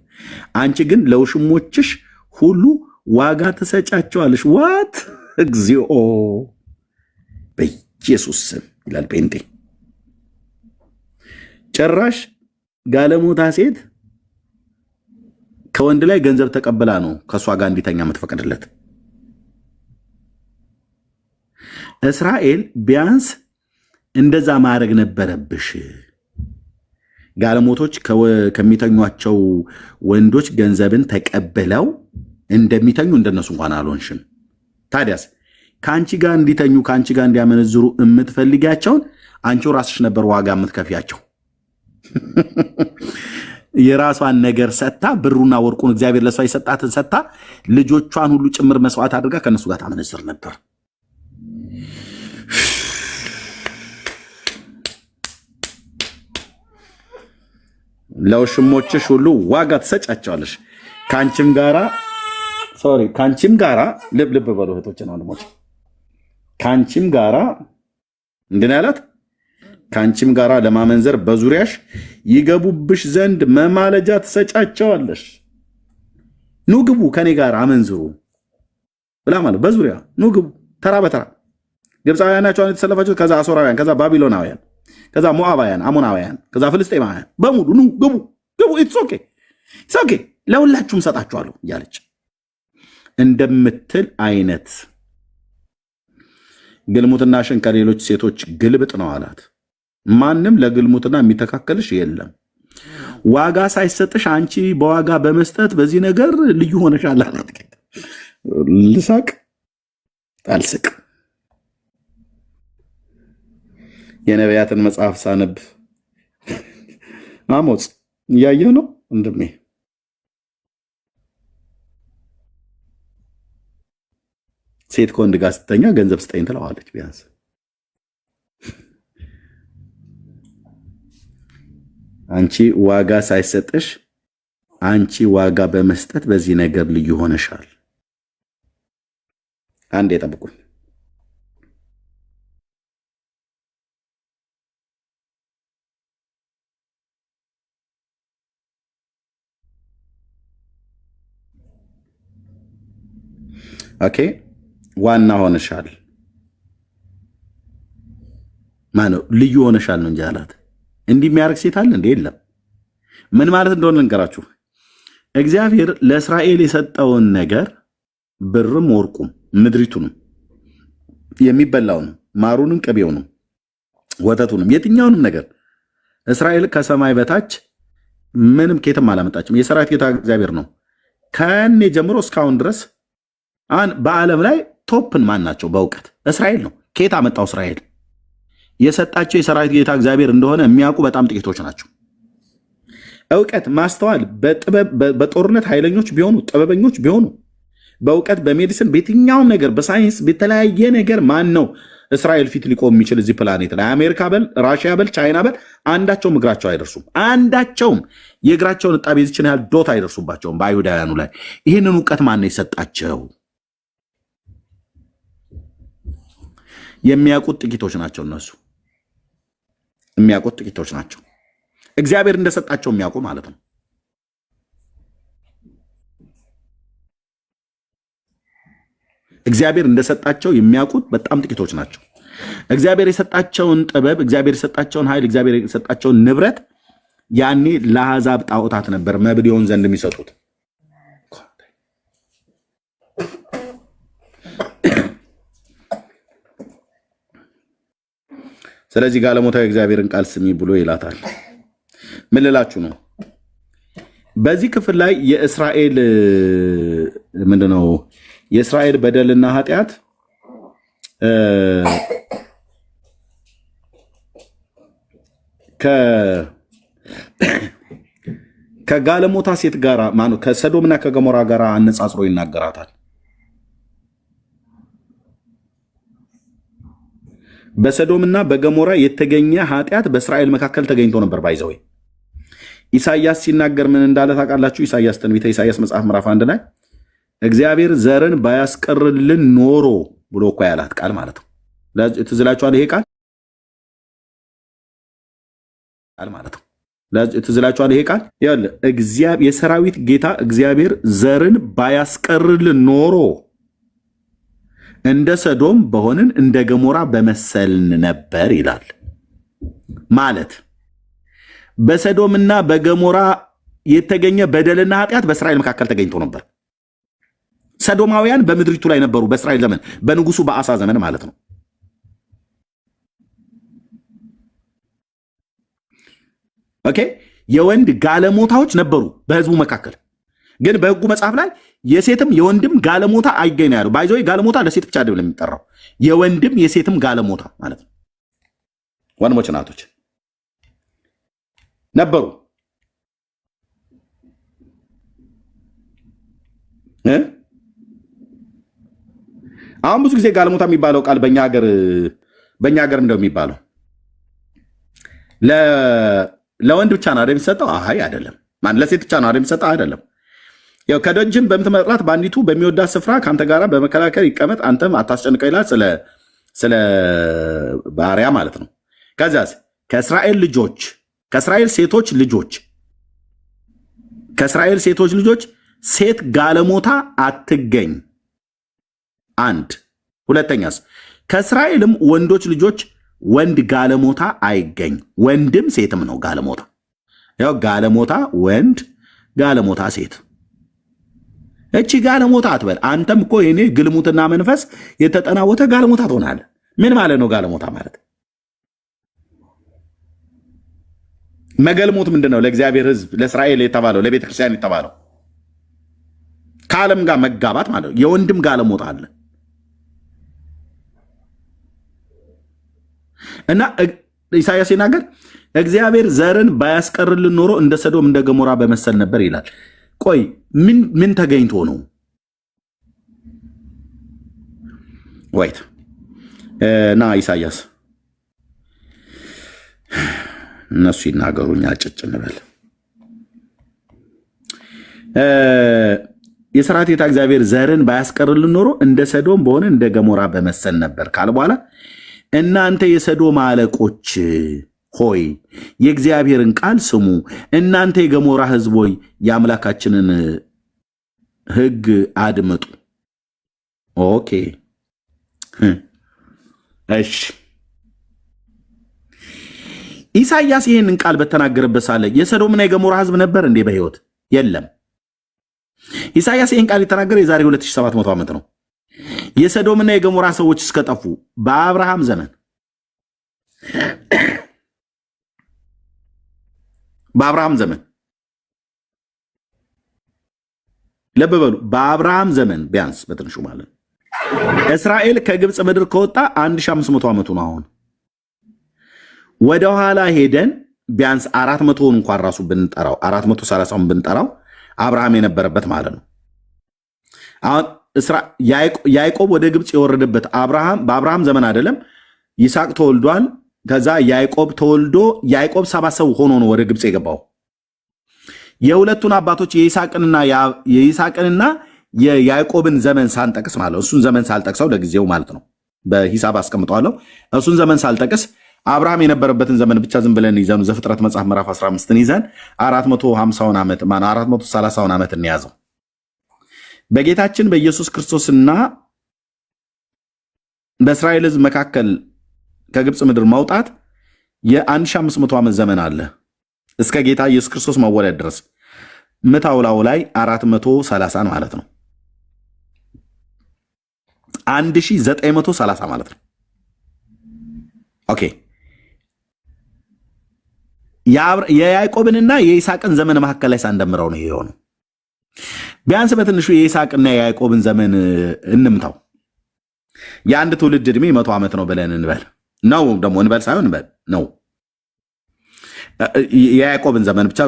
አንቺ ግን ለውሽሞችሽ ሁሉ ዋጋ ትሰጫቸዋለሽ። ዋት እግዚኦ በኢየሱስ ስም ይላል ጴንጤ። ጭራሽ ጋለሞታ ሴት ከወንድ ላይ ገንዘብ ተቀብላ ነው ከእሷ ጋር እንዲተኛ የምትፈቅድለት። እስራኤል ቢያንስ እንደዛ ማድረግ ነበረብሽ። ጋለሞቶች ከሚተኟቸው ወንዶች ገንዘብን ተቀብለው እንደሚተኙ እንደነሱ እንኳን አልሆንሽም። ታዲያስ ከአንቺ ጋር እንዲተኙ ከአንቺ ጋር እንዲያመነዝሩ የምትፈልጊያቸውን አንቺው ራስሽ ነበር ዋጋ የምትከፍያቸው። የራሷን ነገር ሰጥታ ብሩና ወርቁን እግዚአብሔር ለሷ የሰጣትን ሰጥታ ልጆቿን ሁሉ ጭምር መስዋዕት አድርጋ ከነሱ ጋር ታመነዝር ነበር። ለውሽሞችሽ ሁሉ ዋጋ ትሰጫቸዋለሽ፣ ከአንቺም ጋራ ሶሪ ከአንቺም ጋራ ልብ በሉ እህቶችን ወንድሞች፣ ከአንቺም ጋራ እንድን ያላት ከአንቺም ጋራ ለማመንዘር በዙሪያሽ ይገቡብሽ ዘንድ መማለጃ ትሰጫቸዋለሽ። ኑ ግቡ ከኔ ጋር አመንዝሩ ብላ ማለት በዙሪያ ኑ ግቡ ተራ በተራ ግብፃውያን ናቸው የተሰለፋችሁት፣ ከዛ አሶራውያን፣ ከዛ ባቢሎናውያን፣ ከዛ ሞዓባውያን፣ አሞናውያን፣ ከዛ ፍልስጤማውያን በሙሉ ኑ ግቡ ግቡ፣ ኢትስ ኦኬ ለሁላችሁም ሰጣችኋለሁ እያለች እንደምትል አይነት ግልሙትናሽን ከሌሎች ሴቶች ግልብጥ ነው አላት። ማንም ለግልሙትና የሚተካከልሽ የለም። ዋጋ ሳይሰጥሽ አንቺ በዋጋ በመስጠት በዚህ ነገር ልዩ ሆነሻል አላት። ልሳቅ አልስቅ። የነቢያትን መጽሐፍ ሳነብ አሞጽ እያየ ነው ወንድሜ። ሴት ከወንድ ጋር ስተኛ ገንዘብ ስጠኝ ትለዋለች። ቢያንስ አንቺ ዋጋ ሳይሰጥሽ አንቺ ዋጋ በመስጠት በዚህ ነገር ልዩ ሆነሻል። አንዴ ጠብቁኝ። ኦኬ ዋና ሆነሻል ማነው? ልዩ ሆነሻል ነው እንጂ አላት። እንዲህ የሚያደርግ ሴት አለ እንዴ? የለም። ምን ማለት እንደሆነ ልንገራችሁ። እግዚአብሔር ለእስራኤል የሰጠውን ነገር ብርም ወርቁም ምድሪቱንም የሚበላውንም ማሩንም ቅቤውንም ወተቱንም የትኛውንም ነገር እስራኤል ከሰማይ በታች ምንም ኬትም አላመጣችም። የሰራዊት ጌታ እግዚአብሔር ነው። ከኔ ጀምሮ እስካሁን ድረስ በዓለም ላይ ቶፕን ማን ናቸው? በእውቀት እስራኤል ነው። ኬት አመጣው? እስራኤል የሰጣቸው የሰራዊት ጌታ እግዚአብሔር እንደሆነ የሚያውቁ በጣም ጥቂቶች ናቸው። እውቀት፣ ማስተዋል፣ በጦርነት ኃይለኞች ቢሆኑ ጥበበኞች ቢሆኑ በእውቀት በሜዲሲን በየትኛውም ነገር በሳይንስ በተለያየ ነገር ማን ነው እስራኤል ፊት ሊቆም የሚችል እዚህ ፕላኔት ላይ? አሜሪካ በል ራሽያ በል ቻይና በል አንዳቸውም እግራቸው አይደርሱም። አንዳቸውም የእግራቸውን እጣቢ ዝችን ያህል ዶት አይደርሱባቸውም በአይሁዳውያኑ ላይ። ይህንን እውቀት ማን ነው የሰጣቸው? የሚያውቁት ጥቂቶች ናቸው። እነሱ የሚያውቁት ጥቂቶች ናቸው። እግዚአብሔር እንደሰጣቸው የሚያውቁ ማለት ነው። እግዚአብሔር እንደሰጣቸው የሚያውቁት በጣም ጥቂቶች ናቸው። እግዚአብሔር የሰጣቸውን ጥበብ፣ እግዚአብሔር የሰጣቸውን ኃይል፣ እግዚአብሔር የሰጣቸውን ንብረት ያኔ ለአሕዛብ ጣዖታት ነበር መብል ይሆን ዘንድ የሚሰጡት። ስለዚህ ጋለሞታዊ እግዚአብሔርን ቃል ስሚ ብሎ ይላታል። ምን ልላችሁ ነው? በዚህ ክፍል ላይ የእስራኤል ምንድነው የእስራኤል በደልና ኃጢአት ከጋለሞታ ሴት ጋር ከሰዶምና ከገሞራ ጋር አነጻጽሮ ይናገራታል። በሰዶምና በገሞራ የተገኘ ኃጢአት በእስራኤል መካከል ተገኝቶ ነበር። ባይዘወይ ኢሳያስ ሲናገር ምን እንዳለ ታውቃላችሁ? ኢሳያስ ትንቢተ ኢሳያስ መጽሐፍ ምዕራፍ 1 ላይ እግዚአብሔር ዘርን ባያስቀርልን ኖሮ ብሎ እኮ ያላት ቃል ማለት ነው። ትዝ ይላችኋል? ይሄ ቃል ማለት ነው። ትዝ ይላችኋል? ይሄ ቃል የሰራዊት ጌታ እግዚአብሔር ዘርን ባያስቀርልን ኖሮ እንደ ሰዶም በሆንን እንደ ገሞራ በመሰልን ነበር ይላል። ማለት በሰዶምና በገሞራ የተገኘ በደልና ኃጢአት በእስራኤል መካከል ተገኝቶ ነበር። ሰዶማውያን በምድሪቱ ላይ ነበሩ በእስራኤል ዘመን፣ በንጉሱ በአሳ ዘመን ማለት ነው። ኦኬ የወንድ ጋለሞታዎች ነበሩ በህዝቡ መካከል። ግን በህጉ መጽሐፍ ላይ የሴትም የወንድም ጋለሞታ አይገኝ ነው ያለው። ባይዞ ጋለሞታ ለሴት ብቻ አይደለም የሚጠራው፣ የወንድም የሴትም ጋለሞታ ማለት ነው። ወንድሞች እናቶች ነበሩ። አሁን ብዙ ጊዜ ጋለሞታ የሚባለው ቃል በእኛ ሀገር እንደው የሚባለው ለወንድ ብቻ ነው አይደል የሚሰጠው? አይ አይደለም። ለሴት ብቻ ነው አይደል የሚሰጠው? አይደለም። ያው ከደጅም በምትመጥራት በአንዲቱ በሚወዳት ስፍራ ከአንተ ጋር በመከላከል ይቀመጥ፣ አንተም አታስጨንቀው ይላል። ስለ ባሪያ ማለት ነው። ከዚያስ ከእስራኤል ሴቶች ልጆች ሴት ጋለሞታ አትገኝ። አንድ ሁለተኛስ ከእስራኤልም ወንዶች ልጆች ወንድ ጋለሞታ አይገኝ። ወንድም ሴትም ነው ጋለሞታ። ያው ጋለሞታ ወንድ፣ ጋለሞታ ሴት። እቺ ጋለሞታ አትበል። አንተም እኮ የኔ ግልሙትና መንፈስ የተጠናወተ ጋለሞታ ትሆናለህ። ምን ማለት ነው ጋለሞታ ማለት? መገልሞት ምንድን ነው? ለእግዚአብሔር ሕዝብ ለእስራኤል የተባለው ለቤተ ክርስቲያን የተባለው ከዓለም ጋር መጋባት ማለት ነው። የወንድም ጋለሞታ አለ እና ኢሳያስ ሲናገር እግዚአብሔር ዘርን ባያስቀርልን ኖሮ እንደ ሰዶም እንደ ገሞራ በመሰል ነበር ይላል። ቆይ ምን ተገኝቶ ነው? ወይት እና ኢሳያስ እነሱ ይናገሩኛ ጭጭ እንበል። የሰራዊት ጌታ እግዚአብሔር ዘርን ባያስቀርልን ኖሮ እንደ ሰዶም በሆነ እንደ ገሞራ በመሰል ነበር ካለ በኋላ እናንተ የሰዶም አለቆች ሆይ የእግዚአብሔርን ቃል ስሙ፣ እናንተ የገሞራ ሕዝብ ሆይ የአምላካችንን ሕግ አድምጡ። ኦኬ እሺ። ኢሳያስ ይህንን ቃል በተናገረበት ሳለ የሰዶምና የገሞራ ሕዝብ ነበር እንዴ በሕይወት? የለም። ኢሳያስ ይህን ቃል የተናገረ የዛሬ 2700 ዓመት ነው። የሰዶምና የገሞራ ሰዎች እስከጠፉ በአብርሃም ዘመን ልብ በሉ፣ በአብርሃም ዘመን ቢያንስ በትንሹ ማለት እስራኤል ከግብፅ ምድር ከወጣ 1500 ዓመቱ ነው። አሁን ወደኋላ ሄደን ቢያንስ 400 እንኳን ራሱ ብንጠራው 430 ብንጠራው አብርሃም የነበረበት ማለት ነው። አሁን ያዕቆብ ወደ ግብፅ የወረደበት በአብርሃም ዘመን አይደለም። ይስሐቅ ተወልዷል። ከዛ ያዕቆብ ተወልዶ ያዕቆብ 7 ሰው ሆኖ ነው ወደ ግብፅ የገባው። የሁለቱን አባቶች የይስሐቅንና የያዕቆብን ዘመን ሳንጠቅስ ማለት ነው። እሱን ዘመን ሳልጠቅሰው ለጊዜው ማለት ነው በሂሳብ አስቀምጠዋለሁ። እሱን ዘመን ሳልጠቅስ አብርሃም የነበረበትን ዘመን ብቻ ዝም ብለን ይዘኑ ዘፍጥረት መጽሐፍ ምዕራፍ 15ን ይዘን 450 ዓመት 430 ዓመት እንያዘው። በጌታችን በኢየሱስ ክርስቶስና በእስራኤል ሕዝብ መካከል ከግብፅ ምድር መውጣት የ1500 ዓመት ዘመን አለ እስከ ጌታ ኢየሱስ ክርስቶስ መወለድ ድረስ። ምታውላው ላይ 430 ማለት ነው። 1930 ማለት ነው። ኦኬ የያዕቆብንና የይስሐቅን ዘመን መካከል ላይ ሳንደምረው ነው የሆነው። ቢያንስ በትንሹ የይስሐቅና የያዕቆብን ዘመን እንምታው። የአንድ ትውልድ ዕድሜ 100 ዓመት ነው ብለን እንበል ነው ደግሞ እንበል ሳይሆን እንበል ነው። የያዕቆብን ዘመን ብቻ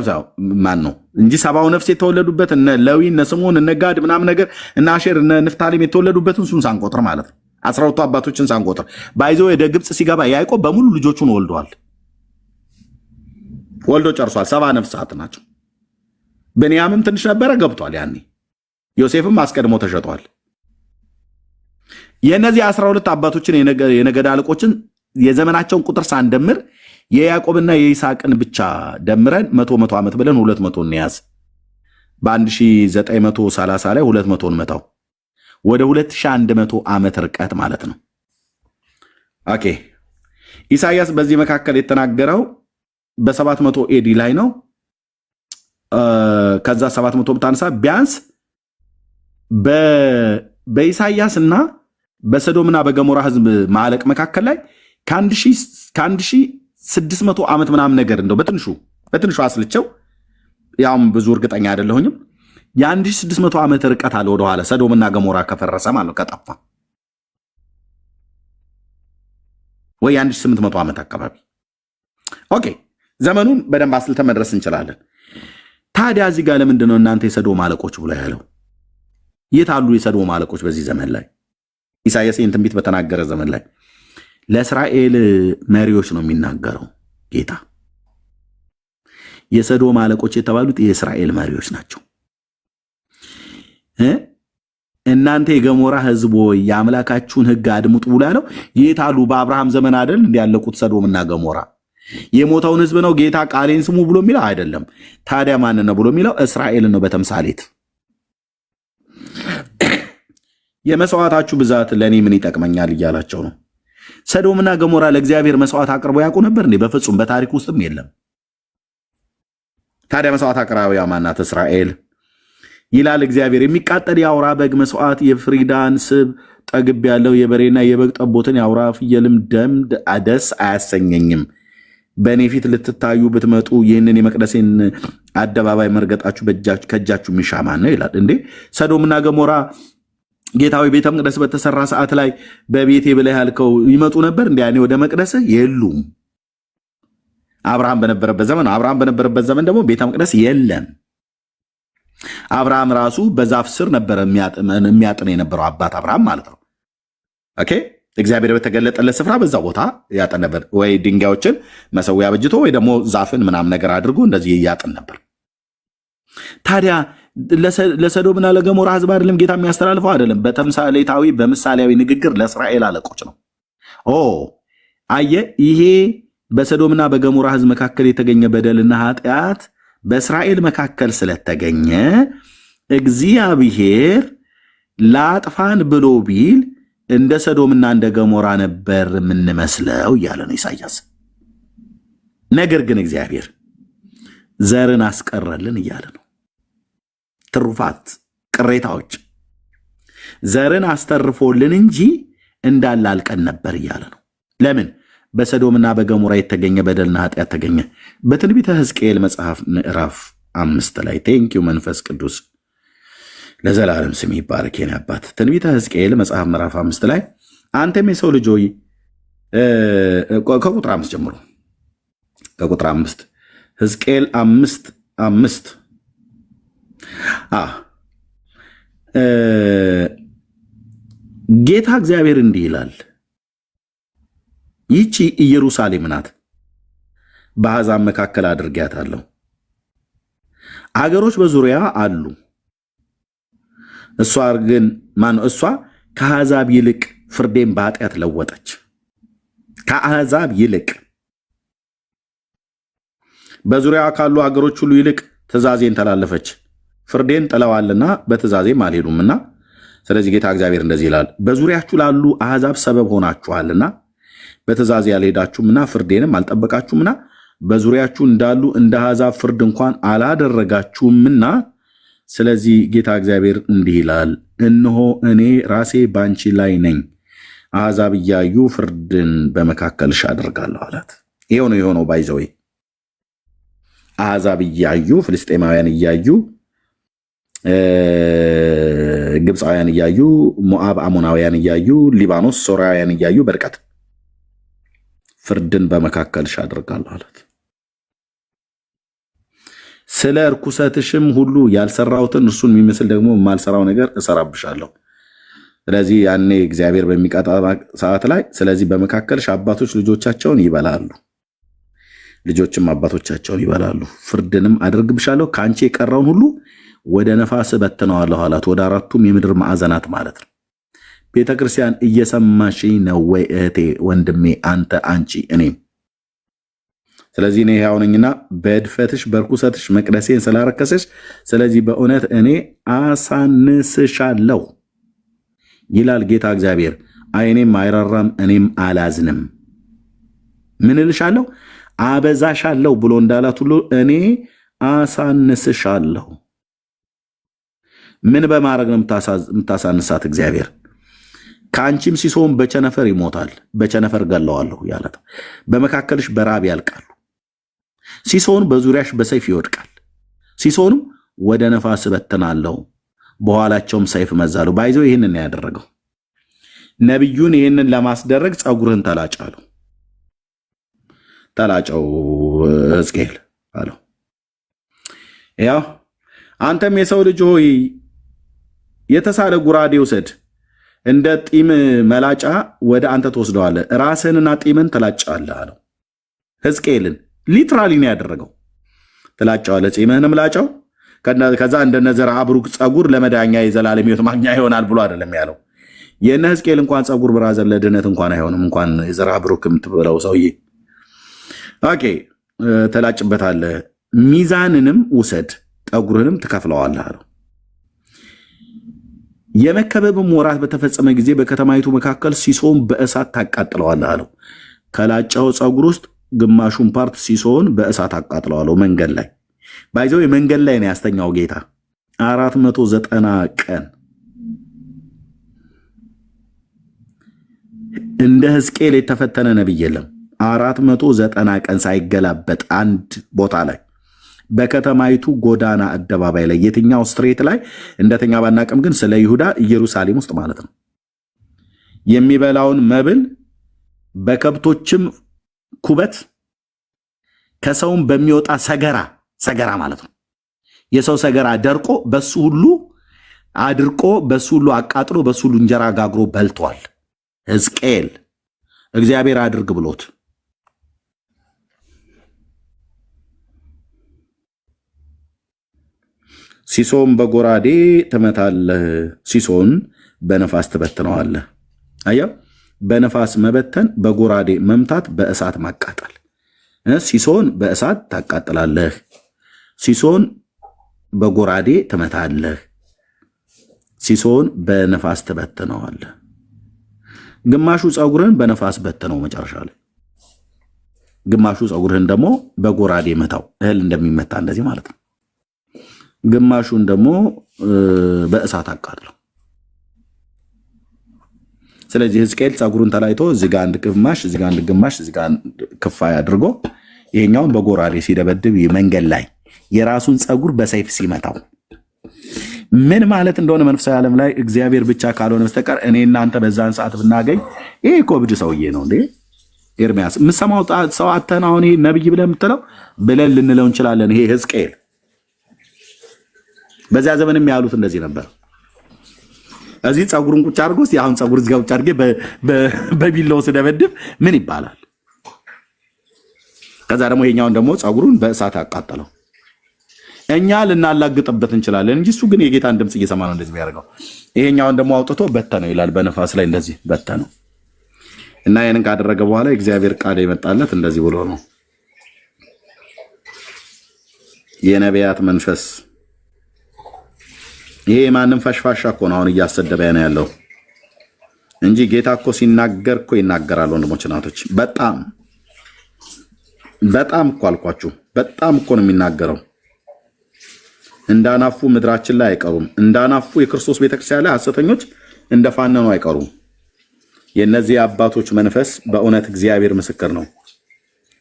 ማን ነው እንጂ ሰባው ነፍስ የተወለዱበት እነ ሌዊ እነ ስምዖን እነ ጋድ ምናምን ነገር እነ አሼር እነ ንፍታሌም የተወለዱበትን እሱን ሳንቆጥር ማለት ነው 12ቱ አባቶችን ሳንቆጥር ባይዞ ወደ ግብፅ ሲገባ ያዕቆብ በሙሉ ልጆቹን ወልዶ ጨርሷል። 70 ነፍሳት ናቸው። ብንያምም ትንሽ ነበረ ገብቷል ያኔ። ዮሴፍም አስቀድሞ ተሸጧል። የእነዚህ 12 አባቶችን የነገድ አለቆችን የዘመናቸውን ቁጥር ሳንደምር የያዕቆብና የይስሐቅን ብቻ ደምረን 100 ዓመት ብለን 200 እንያዝ። በ1930 ላይ 200 መታው ወደ 2100 ዓመት ርቀት ማለት ነው። ኦኬ ኢሳያስ በዚህ መካከል የተናገረው በ700 ኤዲ ላይ ነው። ከዛ 700 ብታነሳ ቢያንስ በኢሳያስ እና በሰዶምና በገሞራ ህዝብ ማለቅ መካከል ላይ ከ1600 ዓመት ምናምን ነገር እንደው በትንሹ አስልቸው፣ ያውም ብዙ እርግጠኛ አይደለሁኝም። የ1600 ዓመት ርቀት አለ ወደኋላ ሰዶምና ገሞራ ከፈረሰ ማለት ከጠፋ ወይ 1800 ዓመት አካባቢ። ኦኬ ዘመኑን በደንብ አስልተን መድረስ እንችላለን። ታዲያ እዚህ ጋር ለምንድን ነው እናንተ የሰዶም አለቆች ብሎ ያለው? የት አሉ የሰዶም አለቆች በዚህ ዘመን ላይ? ኢሳያስ ይህን ትንቢት በተናገረ ዘመን ላይ ለእስራኤል መሪዎች ነው የሚናገረው ጌታ። የሰዶም አለቆች የተባሉት የእስራኤል መሪዎች ናቸው። እናንተ የገሞራ ህዝብ ሆይ የአምላካችሁን ሕግ አድምጡ ብሎ ያለው የት አሉ? በአብርሃም ዘመን አይደል እንዲያለቁት ሰዶምና ገሞራ? የሞተውን ህዝብ ነው ጌታ ቃሌን ስሙ ብሎ የሚለው አይደለም። ታዲያ ማንን ነው ብሎ የሚለው? እስራኤልን ነው በተምሳሌት። የመስዋዕታችሁ ብዛት ለእኔ ምን ይጠቅመኛል እያላቸው ነው። ሰዶምና ገሞራ ለእግዚአብሔር መስዋዕት አቅርበው ያውቁ ነበር እንዴ? በፍጹም በታሪክ ውስጥም የለም። ታዲያ መስዋዕት አቅራቢያ ማናት? እስራኤል ይላል እግዚአብሔር። የሚቃጠል የአውራ በግ መስዋዕት፣ የፍሪዳን ስብ ጠግብ ያለው የበሬና የበግ ጠቦትን የአውራ ፍየልም ደም ደስ አያሰኘኝም። በእኔ ፊት ልትታዩ ብትመጡ ይህንን የመቅደሴን አደባባይ መርገጣችሁ ከእጃችሁ የሚሻማ ነው ይላል። እንዴ ሰዶምና ገሞራ ጌታዊ ቤተ መቅደስ በተሰራ ሰዓት ላይ በቤቴ ብለህ ያልከው ይመጡ ነበር እንዴ? ያኔ ወደ መቅደስ የሉም። አብርሃም በነበረበት ዘመን ደግሞ ቤተ መቅደስ የለም። አብርሃም ራሱ በዛፍ ስር ነበር የሚያጥን የነበረው አባት አብርሃም ማለት ነው። ኦኬ እግዚአብሔር በተገለጠለት ስፍራ በዛ ቦታ ያጥን ነበር። ወይ ድንጋዮችን መሰዊያ በጅቶ ወይ ደግሞ ዛፍን ምናምን ነገር አድርጎ እንደዚህ ያጥን ነበር። ታዲያ ለሰዶምና ለገሞራ ህዝብ አይደለም ጌታ የሚያስተላልፈው? አይደለም። በተምሳሌታዊ በምሳሌያዊ ንግግር ለእስራኤል አለቆች ነው። አየ ይሄ በሰዶምና በገሞራ ህዝብ መካከል የተገኘ በደልና ኃጢአት በእስራኤል መካከል ስለተገኘ እግዚአብሔር ላጥፋን ብሎ ቢል እንደ ሰዶምና እንደ ገሞራ ነበር የምንመስለው እያለ ነው ኢሳያስ። ነገር ግን እግዚአብሔር ዘርን አስቀረልን እያለ ነው። ትሩፋት ቅሬታዎች ዘርን አስተርፎልን እንጂ እንዳላልቀን ነበር እያለ ነው። ለምን? በሰዶምና በገሞራ የተገኘ በደልና ኃጢአት ተገኘ። በትንቢተ ሕዝቅኤል መጽሐፍ ምዕራፍ 5 ላይ ቴንኪዩ መንፈስ ቅዱስ ለዘላለም ስም ይባረክ የኔ አባት። ትንቢተ ሕዝቅኤል መጽሐፍ ምዕራፍ 5 ላይ አንተም የሰው ልጅ ሆይ ከቁጥር 5 ጀምሮ ከቁጥር 5 ሕዝቅኤል 5:5 ጌታ እግዚአብሔር እንዲህ ይላል፣ ይቺ ኢየሩሳሌም ናት፣ በአሕዛብ መካከል አድርጌያታለሁ። አገሮች በዙሪያ አሉ። እሷ ግን እሷ ከአሕዛብ ይልቅ ፍርዴን በኃጢአት ለወጠች። ከአሕዛብ ይልቅ በዙሪያ ካሉ አገሮች ሁሉ ይልቅ ትእዛዜን ተላለፈች። ፍርዴን ጥለዋልና በትእዛዜም አልሄዱምና፣ ስለዚህ ጌታ እግዚአብሔር እንደዚህ ይላል፣ በዙሪያችሁ ላሉ አሕዛብ ሰበብ ሆናችኋልና በትእዛዜ ያልሄዳችሁምና ፍርዴንም አልጠበቃችሁምና በዙሪያችሁ እንዳሉ እንደ አሕዛብ ፍርድ እንኳን አላደረጋችሁምና፣ ስለዚህ ጌታ እግዚአብሔር እንዲህ ይላል፣ እነሆ እኔ ራሴ ባንቺ ላይ ነኝ፣ አሕዛብ እያዩ ፍርድን በመካከልሽ አደርጋለሁ አላት። ይሄው ነው የሆነው። ባይዘዌ አሕዛብ እያዩ ፍልስጤማውያን እያዩ ግብፃውያን እያዩ ሞዓብ አሞናውያን እያዩ ሊባኖስ ሶርያውያን እያዩ በርቀት ፍርድን በመካከልሽ አደርጋለሁ አላት። ስለ እርኩሰትሽም ሁሉ ያልሰራሁትን እርሱን የሚመስል ደግሞ የማልሰራው ነገር እሰራብሻለሁ። ስለዚህ ያኔ እግዚአብሔር በሚቀጣ ሰዓት ላይ ስለዚህ በመካከልሽ አባቶች ልጆቻቸውን ይበላሉ፣ ልጆችም አባቶቻቸውን ይበላሉ፣ ፍርድንም አደርግብሻለሁ፣ ከአንቺ የቀረውን ሁሉ ወደ ነፋስ በትነዋለሁ አላት። ወደ አራቱም የምድር ማዕዘናት ማለት ነው። ቤተ ክርስቲያን እየሰማሽ ነው ወይ እህቴ፣ ወንድሜ፣ አንተ፣ አንቺ፣ እኔም? ስለዚህ እኔ ሕያው ነኝና በእድፈትሽ በርኩሰትሽ መቅደሴን ስላረከሰሽ፣ ስለዚህ በእውነት እኔ አሳንስሻለሁ ይላል ጌታ እግዚአብሔር። ዓይኔም አይራራም እኔም አላዝንም። ምን እልሻለሁ? አበዛሻለሁ ብሎ እንዳላት ሁሉ እኔ አሳንስሻለሁ። ምን በማድረግ ነው የምታሳንሳት? እግዚአብሔር ከአንቺም ሲሶም በቸነፈር ይሞታል፣ በቸነፈር ገለዋለሁ ያላት። በመካከልሽ በራብ ያልቃሉ፣ ሲሶን በዙሪያሽ በሰይፍ ይወድቃል፣ ሲሶንም ወደ ነፋስ እበትናለሁ፣ በኋላቸውም ሰይፍ መዛለሁ። ባይዘው ይህንን ያደረገው ነቢዩን ይህንን ለማስደረግ ፀጉርህን ተላጭ አለው። ተላጨው ሕዝቅኤል አለው። ያው አንተም የሰው ልጅ ሆይ የተሳለ ጉራዴ ውሰድ፣ እንደ ጢም መላጫ ወደ አንተ ትወስደዋለህ፣ ራስህንና ጢምን ትላጫለህ አለው። ሕዝቅኤልን ሊትራሊ ነው ያደረገው። ትላጫዋለህ፣ ጢምህንም ላጫው፣ ከዛ እንደነ ዘርአ ብሩክ ጸጉር ለመዳኛ የዘላለም ሕይወት ማግኛ ይሆናል ብሎ አይደለም ያለው። የእነ ሕዝቅኤል እንኳን ጸጉር ብራዘር ለድነት እንኳን አይሆንም፣ እንኳን የዘርአ ብሩክ የምትበላው ሰውዬ። ኦኬ ተላጭበታለህ። ሚዛንንም ውሰድ ጠጉርንም ትከፍለዋለህ አለው። የመከበብም ወራት በተፈጸመ ጊዜ በከተማይቱ መካከል ሲሶውን በእሳት ታቃጥለዋለህ አለው። ከላጫው ጸጉር ውስጥ ግማሹን ፓርት ሲሶውን በእሳት አቃጥለዋለሁ። መንገድ ላይ ባይዘው መንገድ ላይ ነው ያስተኛው ጌታ 490 ቀን። እንደ ሕዝቅኤል የተፈተነ ነብይ የለም። 490 ቀን ሳይገላበጥ አንድ ቦታ ላይ በከተማይቱ ጎዳና አደባባይ ላይ የትኛው ስትሬት ላይ እንደተኛ ባናቅም ግን ስለ ይሁዳ ኢየሩሳሌም ውስጥ ማለት ነው የሚበላውን መብል በከብቶችም ኩበት ከሰውም በሚወጣ ሰገራ ማለት ነው። የሰው ሰገራ ደርቆ በሱ ሁሉ አድርቆ በሱ ሁሉ አቃጥሎ በሱ ሁሉ እንጀራ ጋግሮ በልቷል። ሕዝቅኤል እግዚአብሔር አድርግ ብሎት ሲሶን በጎራዴ ትመታለህ፣ ሲሶን በነፋስ ትበትነዋለህ። አየው፣ በነፋስ መበተን፣ በጎራዴ መምታት፣ በእሳት ማቃጠል። ሲሶን በእሳት ታቃጥላለህ፣ ሲሶን በጎራዴ ትመታለህ፣ ሲሶን በነፋስ ትበትነዋለህ። ግማሹ ፀጉርህን በነፋስ በትነው መጨረሻ ላይ፣ ግማሹ ፀጉርህን ደግሞ በጎራዴ መታው፣ እህል እንደሚመታ እንደዚህ ማለት ነው። ግማሹን ደግሞ በእሳት አቃጥለው። ስለዚህ ሕዝቅኤል ፀጉሩን ተላይቶ እዚህ ጋር አንድ ግማሽ፣ እዚህ ጋር አንድ ግማሽ፣ እዚህ ጋር ክፋይ አድርጎ ይሄኛውን በጎራዴ ሲደበድብ መንገድ ላይ የራሱን ፀጉር በሰይፍ ሲመታው ምን ማለት እንደሆነ መንፈሳዊ ዓለም ላይ እግዚአብሔር ብቻ ካልሆነ በስተቀር እኔ እናንተ በዛን ሰዓት ብናገኝ ይሄ እኮ ብድ ሰውዬ ነው እንዴ ኤርሚያስ የምሰማው ሰው አተን አሁን ይሄ ነብይ ብለህ የምትለው ብለን ልንለው እንችላለን። ይሄ ሕዝቅኤል በዚያ ዘመንም ያሉት እንደዚህ ነበር። እዚህ ፀጉሩን ቁጭ አድርጎ እስኪ አሁን ፀጉር እዚህ ጋር ቁጭ አድርጌ በቢላው ስደበድብ ምን ይባላል? ከዛ ደግሞ ይሄኛውን ደግሞ ፀጉሩን በእሳት አቃጠለው። እኛ ልናላግጥበት እንችላለን እንጂ እሱ ግን የጌታን ድምፅ እየሰማ ነው እንደዚህ የሚያደርገው። ይሄኛውን ደግሞ አውጥቶ በተነው ይላል፣ በነፋስ ላይ እንደዚህ በተነው እና ይሄንን ካደረገ በኋላ የእግዚአብሔር ቃል የመጣለት እንደዚህ ብሎ ነው። የነቢያት መንፈስ ይሄ ማንም ፈሽፋሻ እኮ ነው አሁን እያሰደበ ነው ያለው እንጂ ጌታ እኮ ሲናገር እኮ ይናገራል። ወንድሞች እናቶች፣ በጣም እኮ አልኳችሁ፣ በጣም እኮ ነው የሚናገረው። እንዳናፉ ምድራችን ላይ አይቀሩም። እንዳናፉ የክርስቶስ ቤተክርስቲያን ላይ ሐሰተኞች እንደፋነኑ አይቀሩም። የእነዚህ አባቶች መንፈስ በእውነት እግዚአብሔር ምስክር ነው፣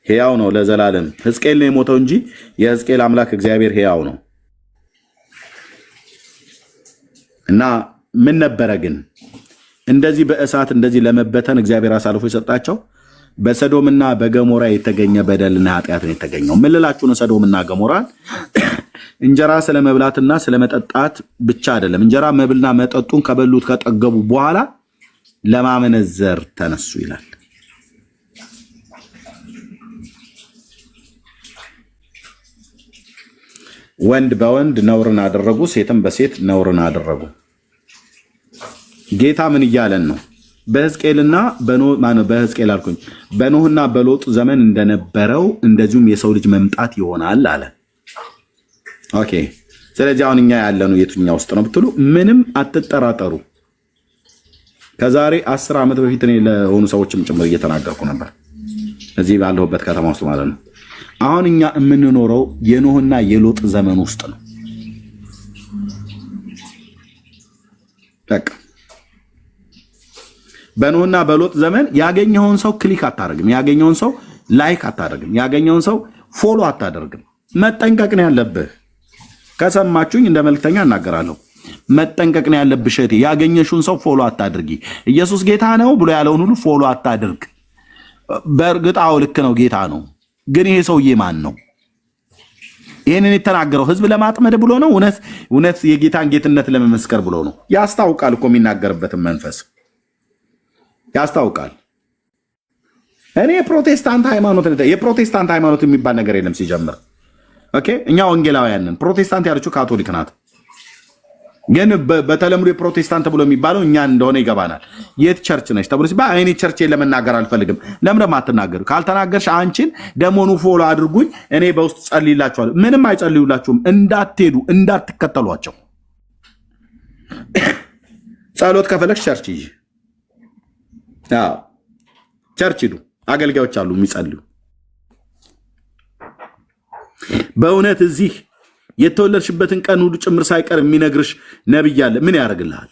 ሕያው ነው ለዘላለም። ሕዝቅኤል ነው የሞተው እንጂ የሕዝቅኤል አምላክ እግዚአብሔር ሕያው ነው። እና ምን ነበረ ግን እንደዚህ በእሳት እንደዚህ ለመበተን እግዚአብሔር አሳልፎ የሰጣቸው በሰዶምና በገሞራ የተገኘ በደልና ኃጢአት ነው የተገኘው። ምን ልላችሁ ነው? ሰዶምና ገሞራ እንጀራ ስለመብላትና ስለመጠጣት ብቻ አይደለም። እንጀራ መብልና መጠጡን ከበሉት ከጠገቡ በኋላ ለማመነዘር ተነሱ ይላል። ወንድ በወንድ ነውርን አደረጉ፣ ሴትም በሴት ነውርን አደረጉ። ጌታ ምን እያለን ነው? በሕዝቅኤልና በሕዝቅኤል አልኩኝ በኖህና በሎጥ ዘመን እንደነበረው እንደዚሁም የሰው ልጅ መምጣት ይሆናል አለ። ኦኬ። ስለዚህ አሁን እኛ ያለነው የትኛው ውስጥ ነው ብትሉ ምንም አትጠራጠሩ። ከዛሬ 10 ዓመት በፊት እኔ ለሆኑ ሰዎችም ጭምር እየተናገርኩ ነበር፣ እዚህ ባለሁበት ከተማ ውስጥ ማለት ነው። አሁን እኛ የምንኖረው የኖህና የሎጥ ዘመን ውስጥ ነው። በቃ በኖህና በሎጥ ዘመን ያገኘውን ሰው ክሊክ አታደርግም፣ ያገኘውን ሰው ላይክ አታደርግም፣ ያገኘውን ሰው ፎሎ አታደርግም። መጠንቀቅ ነው ያለብህ። ከሰማችሁኝ እንደ መልክተኛ እናገራለሁ። መጠንቀቅ ነው ያለብሽ እህቴ። ያገኘሽውን ሰው ፎሎ አታድርጊ። ኢየሱስ ጌታ ነው ብሎ ያለውን ሁሉ ፎሎ አታድርግ። በእርግጥ አዎ ልክ ነው፣ ጌታ ነው። ግን ይሄ ሰውዬ ማን ነው? ይህንን የተናገረው ህዝብ ለማጥመድ ብሎ ነው? እውነት የጌታን ጌትነት ለመመስከር ብሎ ነው? ያስታውቃል እኮ የሚናገርበትን መንፈስ ያስታውቃል። እኔ የፕሮቴስታንት ሃይማኖት የሚባል ነገር የለም ሲጀምር። ኦኬ እኛ ወንጌላውያን ነን። ፕሮቴስታንት ያለችው ካቶሊክ ናት። ግን በተለምዶ የፕሮቴስታንት ብሎ የሚባለው እኛ እንደሆነ ይገባናል። የት ቸርች ነች ተብሎ ሲባል እኔ ቸርች ለመናገር አልፈልግም። ለምን ማትናገሩ? ካልተናገርሽ አንቺን ደሞኑ ፎሎ አድርጉኝ፣ እኔ በውስጥ ጸልይላችኋለሁ። ምንም አይጸልዩላችሁም። እንዳትሄዱ፣ እንዳትከተሏቸው። ጸሎት ከፈለግሽ ቸርች ይዤ ቸርች ሂዱ። አገልጋዮች አሉ የሚጸልዩ። በእውነት እዚህ የተወለድሽበትን ቀን ሁሉ ጭምር ሳይቀር የሚነግርሽ ነብይ አለ። ምን ያደርግልሃል?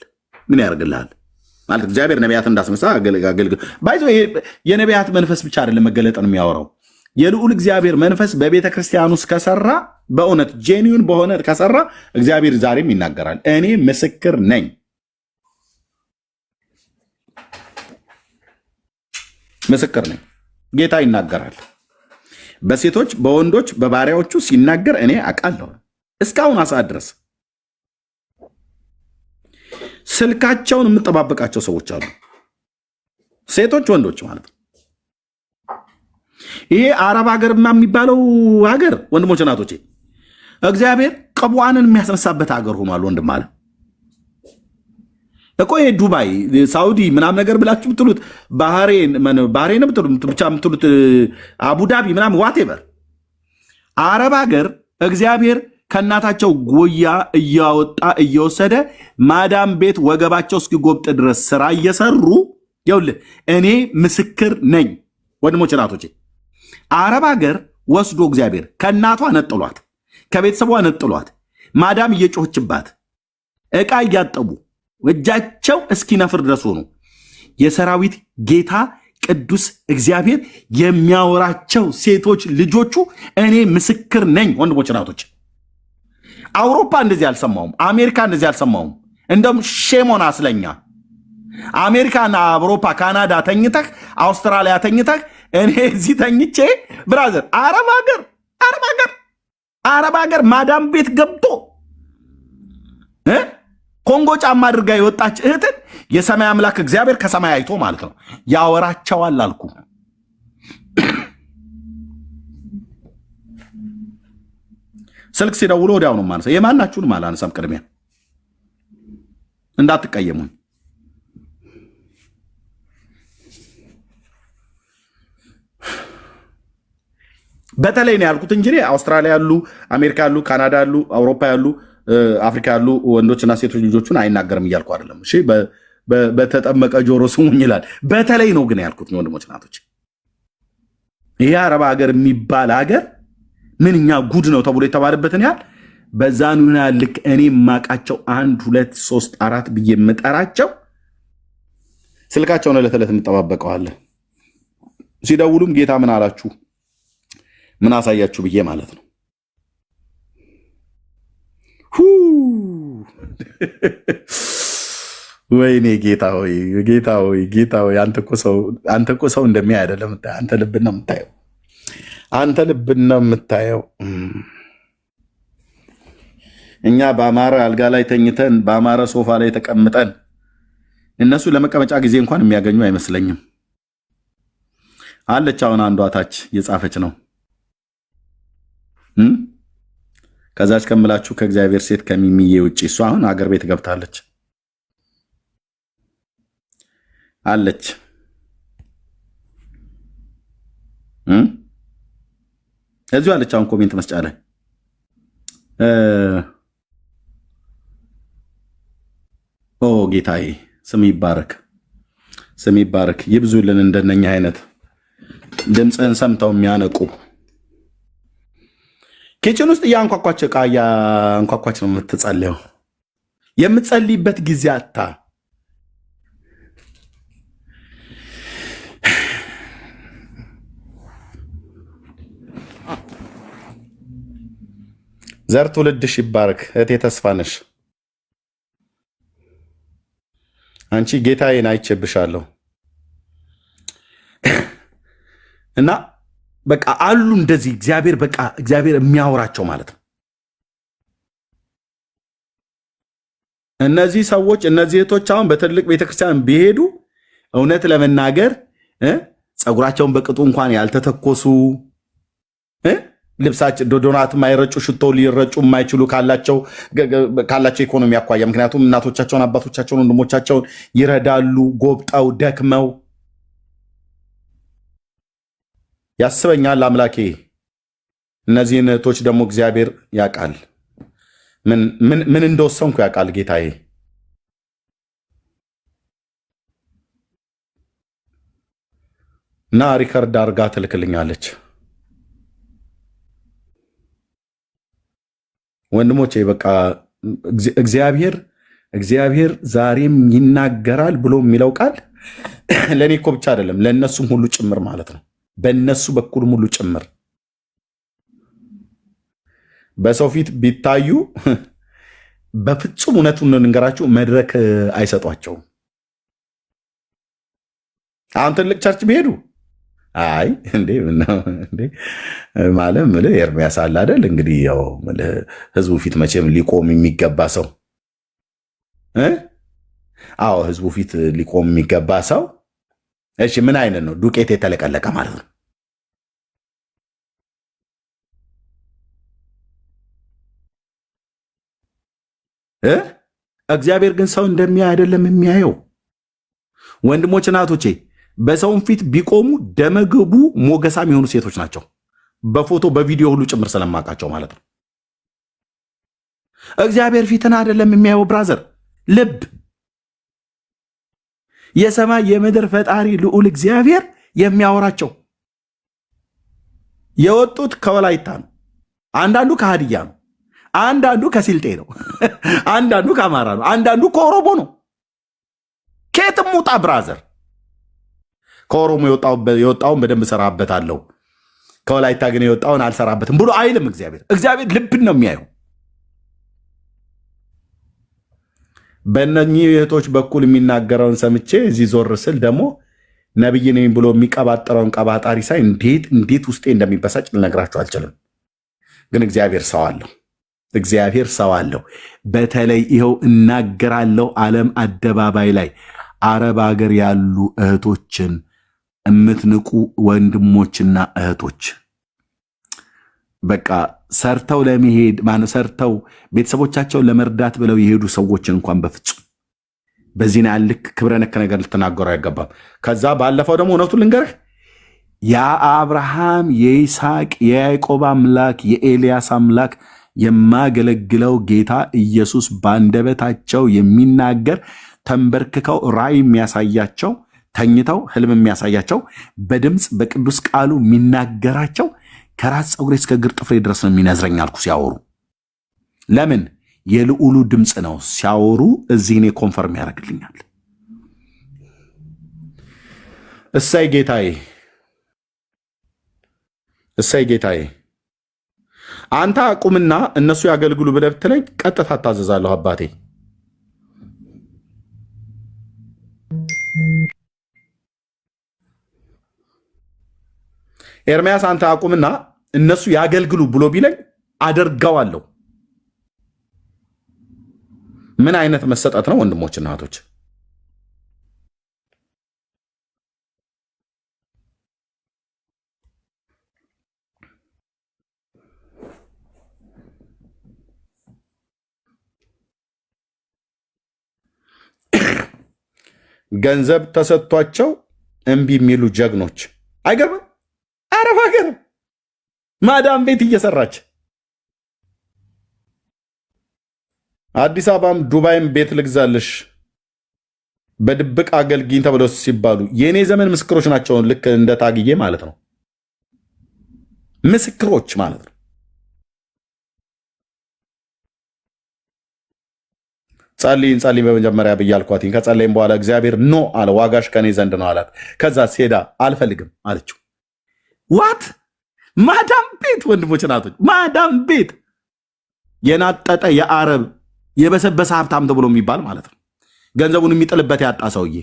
ምን ያደርግልሃል? ማለት እግዚአብሔር ነቢያት እንዳስነሳ አገልግል ባይዞ የነቢያት መንፈስ ብቻ አይደለም መገለጥን የሚያወራው። የልዑል እግዚአብሔር መንፈስ በቤተ ክርስቲያን ውስጥ ከሰራ፣ በእውነት ጄኒውን በሆነ ከሰራ እግዚአብሔር ዛሬም ይናገራል። እኔ ምስክር ነኝ። ምስክር ነኝ። ጌታ ይናገራል። በሴቶች በወንዶች በባሪያዎቹ ሲናገር እኔ አውቃለሁ። እስካሁን ሰዓት ድረስ ስልካቸውን የምጠባበቃቸው ሰዎች አሉ። ሴቶች ወንዶች ማለት ነው። ይሄ አረብ ሀገር የሚባለው ሀገር ወንድሞች እናቶቼ እግዚአብሔር ቅቡዓንን የሚያስነሳበት ሀገር ሆኗል። ወንድም አለ እኮ ይሄ ዱባይ፣ ሳውዲ ምናምን ነገር ብላችሁ ብትሉት ባህሬን ብቻ ምትሉት አቡዳቢ ምናምን ዋቴቨር አረብ ሀገር እግዚአብሔር ከእናታቸው ጎያ እያወጣ እየወሰደ ማዳም ቤት ወገባቸው እስኪጎብጥ ድረስ ስራ እየሰሩ ይኸውልህ፣ እኔ ምስክር ነኝ ወንድሞች እናቶቼ። አረብ ሀገር ወስዶ እግዚአብሔር ከእናቷ ነጥሏት፣ ከቤተሰቧ ነጥሏት፣ ማዳም እየጮችባት ዕቃ እያጠቡ እጃቸው እስኪነፍር ድረስ ሆኑ። የሰራዊት ጌታ ቅዱስ እግዚአብሔር የሚያወራቸው ሴቶች ልጆቹ እኔ ምስክር ነኝ ወንድሞች እናቶች። አውሮፓ እንደዚህ አልሰማውም። አሜሪካ እንደዚህ አልሰማውም። እንደውም ሼሞን አስለኛ አሜሪካና አውሮፓ ካናዳ ተኝተህ አውስትራሊያ ተኝተህ እኔ እዚህ ተኝቼ ብራዘር አረብ ሀገር ማዳም ቤት ገብቶ ኮንጎ ጫማ አድርጋ የወጣች እህትን የሰማይ አምላክ እግዚአብሔር ከሰማይ አይቶ ማለት ነው ያወራቸዋል አልኩ። ስልክ ሲደውሉ ወዲያው ነው ማለት ነው። የማናችሁንም አላነሳም። ቅድሚያ እንዳትቀየሙን። በተለይ ነው ያልኩት እንጂ አውስትራሊያ ያሉ፣ አሜሪካ ያሉ፣ ካናዳ ያሉ፣ አውሮፓ ያሉ፣ አፍሪካ ያሉ ወንዶችና ሴቶች ልጆቹን አይናገርም እያልኩ አይደለም። እሺ በተጠመቀ ጆሮ ስሙኝ ይላል። በተለይ ነው ግን ያልኩት ወንድሞች ናቶች። ይሄ አረብ ሀገር የሚባል ሀገር ምንኛ ጉድ ነው ተብሎ የተባለበትን ያህል በዛኑ ያህል ልክ እኔ የማውቃቸው 1 2 3 4 ብዬ የምጠራቸው ስልካቸውን ዕለት ዕለት የምጠባበቀዋለሁ። ሲደውሉም ጌታ ምን አላችሁ ምን አሳያችሁ ብዬ ማለት ነው። ወይኔ ጌታ ሆይ ጌታ ሆይ ጌታ ሆይ፣ አንተ እኮ ሰው እንደሚያ አይደለም። አንተ ልብን ነው የምታየው። አንተ ልብን ነው የምታየው። እኛ በአማረ አልጋ ላይ ተኝተን በአማረ ሶፋ ላይ ተቀምጠን እነሱ ለመቀመጫ ጊዜ እንኳን የሚያገኙ አይመስለኝም። አለች አሁን አንዷ ታች እየጻፈች ነው። ከዛች ከምላችሁ ከእግዚአብሔር ሴት ከሚሚዬ ውጭ እሷ አሁን አገር ቤት ገብታለች አለች። እዚሁ አለች አሁን ኮሜንት መስጫ ላይ ኦ ጌታዬ ስም ይባረክ፣ ስም ይባረክ። ይብዙልን እንደነኛ አይነት ድምፅህን ሰምተው የሚያነቁ ኪችን ውስጥ እያንኳኳች ዕቃ እያንኳኳች ነው የምትጸልየው። የምትጸልይበት ጊዜ አታ ዘር ትውልድሽ ይባረክ። እህቴ ተስፋ ነሽ አንቺ። ጌታዬን አይቼብሻለሁ እና በቃ አሉ እንደዚህ እግዚአብሔር በቃ እግዚአብሔር የሚያወራቸው ማለት ነው። እነዚህ ሰዎች እነዚህ እህቶች አሁን በትልቅ ቤተክርስቲያን ቢሄዱ እውነት ለመናገር ፀጉራቸውን በቅጡ እንኳን ያልተተኮሱ ልብሳቸው ዶዶናት የማይረጩ ሽቶ ሊረጩ የማይችሉ ካላቸው ኢኮኖሚ አኳያ፣ ምክንያቱም እናቶቻቸውን፣ አባቶቻቸውን፣ ወንድሞቻቸውን ይረዳሉ ጎብጠው ደክመው። ያስበኛል አምላኬ። እነዚህን እህቶች ደግሞ እግዚአብሔር ያውቃል፣ ምን እንደወሰንኩ ያውቃል ጌታዬ። እና ሪከርድ አርጋ ትልክልኛለች። ወንድሞቼ በቃ እግዚአብሔር ዛሬም ይናገራል ብሎ የሚለው ቃል ለእኔ እኮ ብቻ አይደለም ለእነሱም ሁሉ ጭምር ማለት ነው። በእነሱ በኩልም ሁሉ ጭምር በሰው ፊት ቢታዩ በፍጹም እውነቱን እንገራችሁ መድረክ አይሰጧቸውም። አሁን ትልቅ ቸርች ቢሄዱ አይ እንዴ ማለት ምልህ ኤርሚያስ አለ አይደል እንግዲህ ያው ህዝቡ ፊት መቼም ሊቆም የሚገባ ሰው አዎ ህዝቡ ፊት ሊቆም የሚገባ ሰው እሺ ምን አይነት ነው? ዱቄት የተለቀለቀ ማለት ነው። እግዚአብሔር ግን ሰው እንደሚያይ አይደለም የሚያየው። ወንድሞች እናቶቼ በሰውን ፊት ቢቆሙ ደመግቡ ሞገሳም የሆኑ ሴቶች ናቸው። በፎቶ በቪዲዮ ሁሉ ጭምር ስለማውቃቸው ማለት ነው። እግዚአብሔር ፊትን አይደለም የሚያየው ብራዘር፣ ልብ። የሰማይ የምድር ፈጣሪ ልዑል እግዚአብሔር የሚያወራቸው የወጡት ከወላይታ ነው፣ አንዳንዱ ከሀዲያ ነው፣ አንዳንዱ ከሲልጤ ነው፣ አንዳንዱ ከአማራ ነው፣ አንዳንዱ ከኦሮሞ ነው። ከየትም ውጣ ብራዘር። ከኦሮሞ የወጣውን በደንብ እሰራበታለሁ፣ ከወላይታ ግን የወጣውን አልሰራበትም ብሎ አይልም እግዚአብሔር። እግዚአብሔር ልብን ነው የሚያየው። በእነኚህ እህቶች በኩል የሚናገረውን ሰምቼ እዚህ ዞር ስል ደግሞ ነብይ ነኝ ብሎ የሚቀባጠረውን ቀባጣሪ ሳይ እንዴት ውስጤ እንደሚበሳጭ ልነግራችሁ አልችልም። ግን እግዚአብሔር ሰው አለው፣ እግዚአብሔር ሰው አለው። በተለይ ይኸው እናገራለሁ ዓለም አደባባይ ላይ አረብ ሀገር ያሉ እህቶችን የምትንቁ ወንድሞችና እህቶች በቃ ሰርተው ለመሄድ ሰርተው ቤተሰቦቻቸውን ለመርዳት ብለው የሄዱ ሰዎችን እንኳን በፍጹም በዚህ ነው ልክ ክብረ ነክ ነገር ልትናገሩ አይገባም። ከዛ ባለፈው ደግሞ እውነቱን ልንገርህ የአብርሃም የይስሐቅ የያዕቆብ አምላክ የኤልያስ አምላክ የማገለግለው ጌታ ኢየሱስ ባንደበታቸው የሚናገር ተንበርክከው ራእይ የሚያሳያቸው ተኝተው ህልም የሚያሳያቸው በድምፅ በቅዱስ ቃሉ የሚናገራቸው ከራስ ፀጉሬ እስከ እግር ጥፍሬ ድረስ ነው የሚነዝረኝ አልኩ ሲያወሩ። ለምን? የልዑሉ ድምፅ ነው ሲያወሩ። እዚህ እኔ ኮንፈርም ያደርግልኛል። እሰይ ጌታዬ፣ እሰይ ጌታዬ። አንተ አቁምና እነሱ ያገልግሉ ብለህ ብትለኝ ቀጥታ ታዘዛለሁ አባቴ። ኤርሚያስ አንተ አቁምና እነሱ ያገልግሉ ብሎ ቢለኝ አደርገዋለሁ። ምን አይነት መሰጠት ነው ወንድሞችና እህቶች? ገንዘብ ተሰጥቷቸው እምቢ የሚሉ ጀግኖች አይገርምም? አረብ ሀገር ማዳም ቤት እየሰራች አዲስ አበባም ዱባይም ቤት ልግዛልሽ በድብቅ አገልግኝ ተብለው ሲባሉ የእኔ ዘመን ምስክሮች ናቸው። ልክ እንደ ታግዬ ማለት ነው። ምስክሮች ማለት ነው። ጸልይ በመጀመሪያ ብዬ አልኳትኝ። ከጸለይም በኋላ እግዚአብሔር ኖ አለ፣ ዋጋሽ ከኔ ዘንድ ነው አላት። ከዛ ሄዳ አልፈልግም አለችው። ዋት ማዳም ቤት ወንድሞች ናቶች፣ ማዳም ቤት የናጠጠ የአረብ የበሰበሰ ሀብታም ተብሎ የሚባል ማለት ነው። ገንዘቡን የሚጥልበት ያጣ ሰውዬ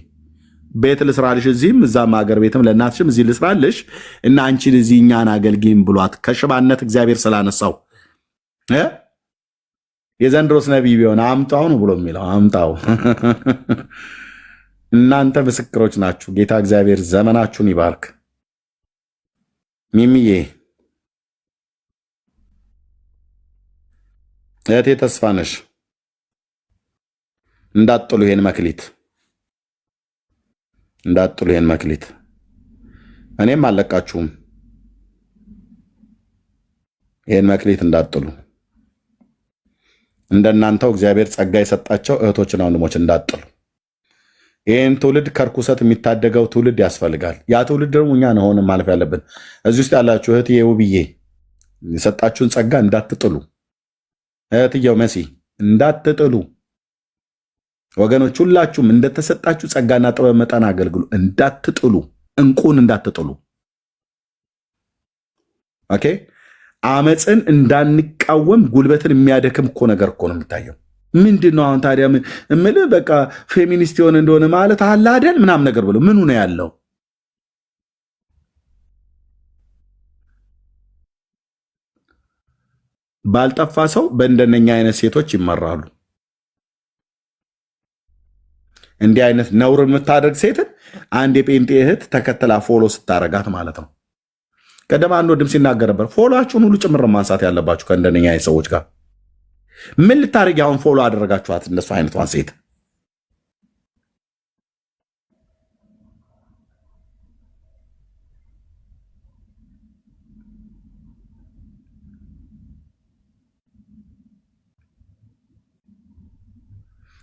ቤት ልስራልሽ፣ እዚህም እዛም ሀገር ቤትም ለእናትሽም እዚህ ልስራልሽ እና አንቺን እዚህ እኛን አገልግይም ብሏት ከሽባነት እግዚአብሔር ስላነሳው የዘንድሮስ ነቢይ ቢሆን አምጣው ነው ብሎ የሚለው አምጣው። እናንተ ምስክሮች ናችሁ። ጌታ እግዚአብሔር ዘመናችሁን ይባርክ። ሚሚዬ እህቴ ተስፋነሽ እንዳጥሉ ይሄን መክሊት እንዳጥሉ ይሄን መክሊት እኔም አለቃችሁም ይሄን መክሊት እንዳጥሉ እንደናንተው እግዚአብሔር ጸጋ የሰጣቸው እህቶችና ወንድሞች እንዳጥሉ ይሄን ትውልድ ከርኩሰት የሚታደገው ትውልድ ያስፈልጋል። ያ ትውልድ ደግሞ እኛ ነን ማለፍ ያለብን። እዚህ ውስጥ ያላችሁ እህትዬ ውብዬ የሰጣችሁን ጸጋ እንዳትጥሉ፣ እህትየው መሲ እንዳትጥሉ። ወገኖች ሁላችሁም እንደተሰጣችሁ ጸጋና ጥበብ መጠን አገልግሉ፣ እንዳትጥሉ፣ እንቁን እንዳትጥሉ። ኦኬ። አመፅን እንዳንቃወም ጉልበትን የሚያደክም እኮ ነገር እኮ ነው የሚታየው። ምንድን ነው አሁን ታዲያ እምልህ በቃ ፌሚኒስት የሆነ እንደሆነ ማለት አለ አይደል ምናምን ነገር ብሎ ምኑ ነው ያለው? ባልጠፋ ሰው በእንደነኛ አይነት ሴቶች ይመራሉ። እንዲህ አይነት ነውር የምታደርግ ሴትን አንድ የጴንጤ እህት ተከትላ ፎሎ ስታረጋት ማለት ነው። ቀደም አንድ ወንድም ሲናገር ነበር፣ ፎሎአችሁን ሁሉ ጭምር ማንሳት ያለባችሁ ከእንደነኛ አይነት ሰዎች ጋር። ምን ልታደርግ አሁን ፎሎ አደረጋችኋት? እንደሱ አይነቷን ሴት